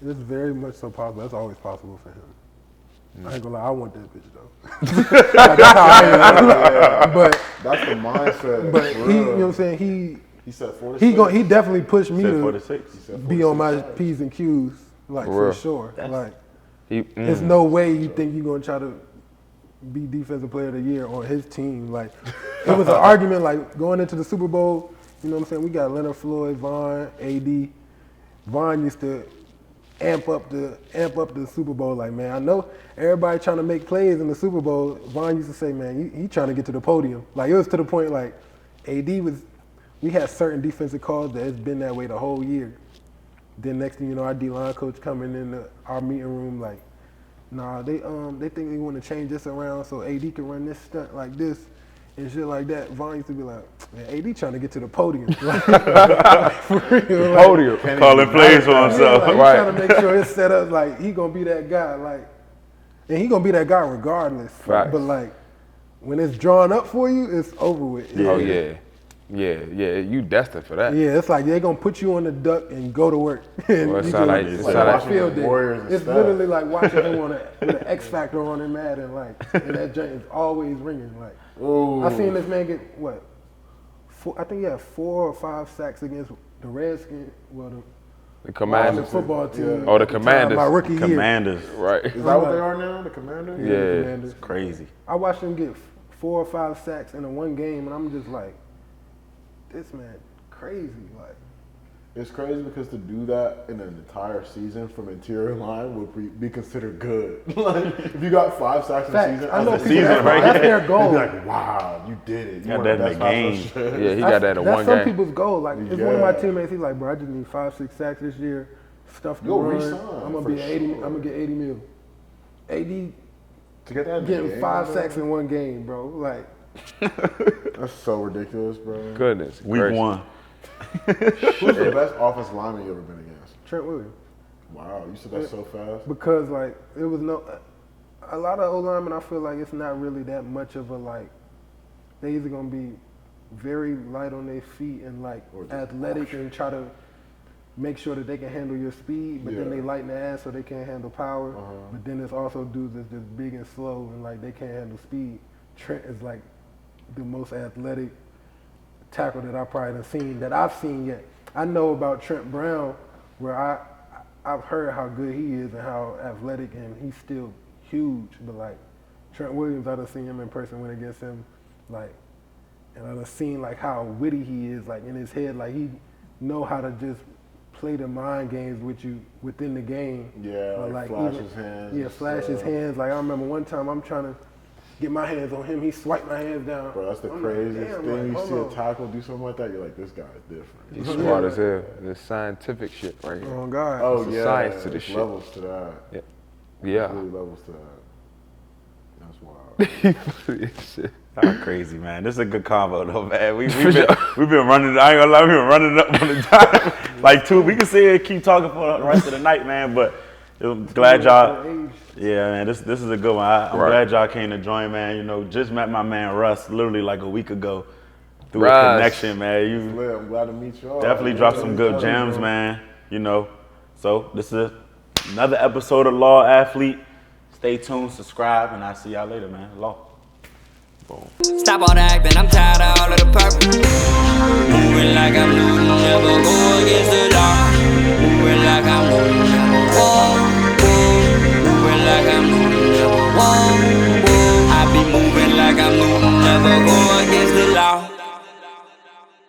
It's very much so possible. That's always possible for him. I ain't gonna lie, I want that bitch though. Like, that's how I am. But That's the mindset. but for he, you real. know what I'm saying, He said 46. he definitely pushed me Said to 46. be on my P's and Q's, like For for real. sure. Like He, there's no way you think you're gonna try to be Defensive Player of the Year on his team. Like it was an argument like going into the Super Bowl, you know what I'm saying? We got Leonard Floyd, Vaughn, AD. Vaughn used to amp up the Super Bowl. Like, man, I know everybody trying to make plays in the Super Bowl. Vaughn used to say, man, he trying to get to the podium. Like it was to the point like we had certain defensive calls that it's been that way the whole year. Then next thing you know, our D-line coach coming in our meeting room like, nah, they think they want to change this around so AD can run this stunt like this and shit like that. Vaughn used to be like, man, AD trying to get to the podium. Like, for real. Like, podium. Calling plays for yeah, himself. like, he Right. trying to make sure it's set up like he gonna be that guy. Like, and he gonna be that guy regardless. Facts. But like, when it's drawn up for you, it's over with. Oh yeah. Yeah. You destined for that. Yeah, it's like they gonna put you on the duck and go to work. And Well, it you sound like- just- it like sound like- watch field day. Warriors and It's stuff. literally like watching him with an X Factor on in Madden, like, and that joint is always ringing. Like, Ooh. I seen this man get I think he had 4 or 5 sacks against the Redskins, well, the The Commanders. football team. Oh, the at time, Commanders. My rookie year. Commanders. Right. Is that what they are now? The Commanders? The Yeah. Commanders. Crazy. I watched them get 4 or 5 sacks in a one game, and I'm just like, this man crazy. Like, It's crazy because to do that in an entire season from interior line would be considered good. Like if you got 5 sacks in a facts. season, I know as a people, season, that's their goal. You'd be like, wow, you did it. You Got won that in best the five game. shit. Yeah, he got that in That's one some game. people's goal. Like, it's one of my Yeah. teammates. He's like, bro, I just need 5, 6 sacks this year. Stuff to You'll run. re-sign, I'm gonna for be 80. sure. I'm gonna get 80 mil. AD To get that in the getting game, 5 bro, sacks in one game, bro. Like, That's so ridiculous, bro. Goodness. Week gracious. 1. Who's the best offensive lineman you ever been against? Trent Williams. Wow, you said that so fast. Because like it was a lot of O-linemen, I feel like it's not really that much of a like. They either gonna be very light on their feet and like Or just athletic and try to make sure that they can handle your speed, but then Yeah. they lighten their ass so they can't handle power. Uh-huh. But then there's also dudes that's just big and slow and like they can't handle speed. Trent is like the most athletic tackle that I've seen yet. I know about Trent Brown, where I've heard how good he is and how athletic, and he's still huge. But like Trent Williams, I done seen him in person when against him, like, and I done seen like how witty he is, like in his head, like he know how to just play the mind games with you within the game. Yeah, Or, like flash his hands Yeah, and flash his stuff. hands. Like I remember one time I'm trying to get my hands on him, he swiped my hands down. Bro, that's the I'm like, craziest damn, thing. like, You hold see a on. tackle do something like that, you're like, this guy's different. He's smart as hell. This scientific shit right here. Oh God. Oh, There's a yeah. science to this there's shit. levels to that. Yeah. Really levels to that. That's wild. Shit. Y'all crazy, man. This is a good combo, though, man. We've been running. I ain't gonna lie, we've been running up on the time. Like 2, we can sit here and keep talking for the rest of the night, man. But I'm glad y'all. Yeah, man. This is a good one. I'm Right. glad y'all came to join, man. You know, just met my man Russ literally like a week ago through Russ. a connection, man. You Lit, I'm glad to meet y'all. definitely dropped some good gems, man. You know, so this is another episode of Law Athlete. Stay tuned, subscribe, and I'll see y'all later, man. Law. Stop all the acting, I'm tired of all of the purpose.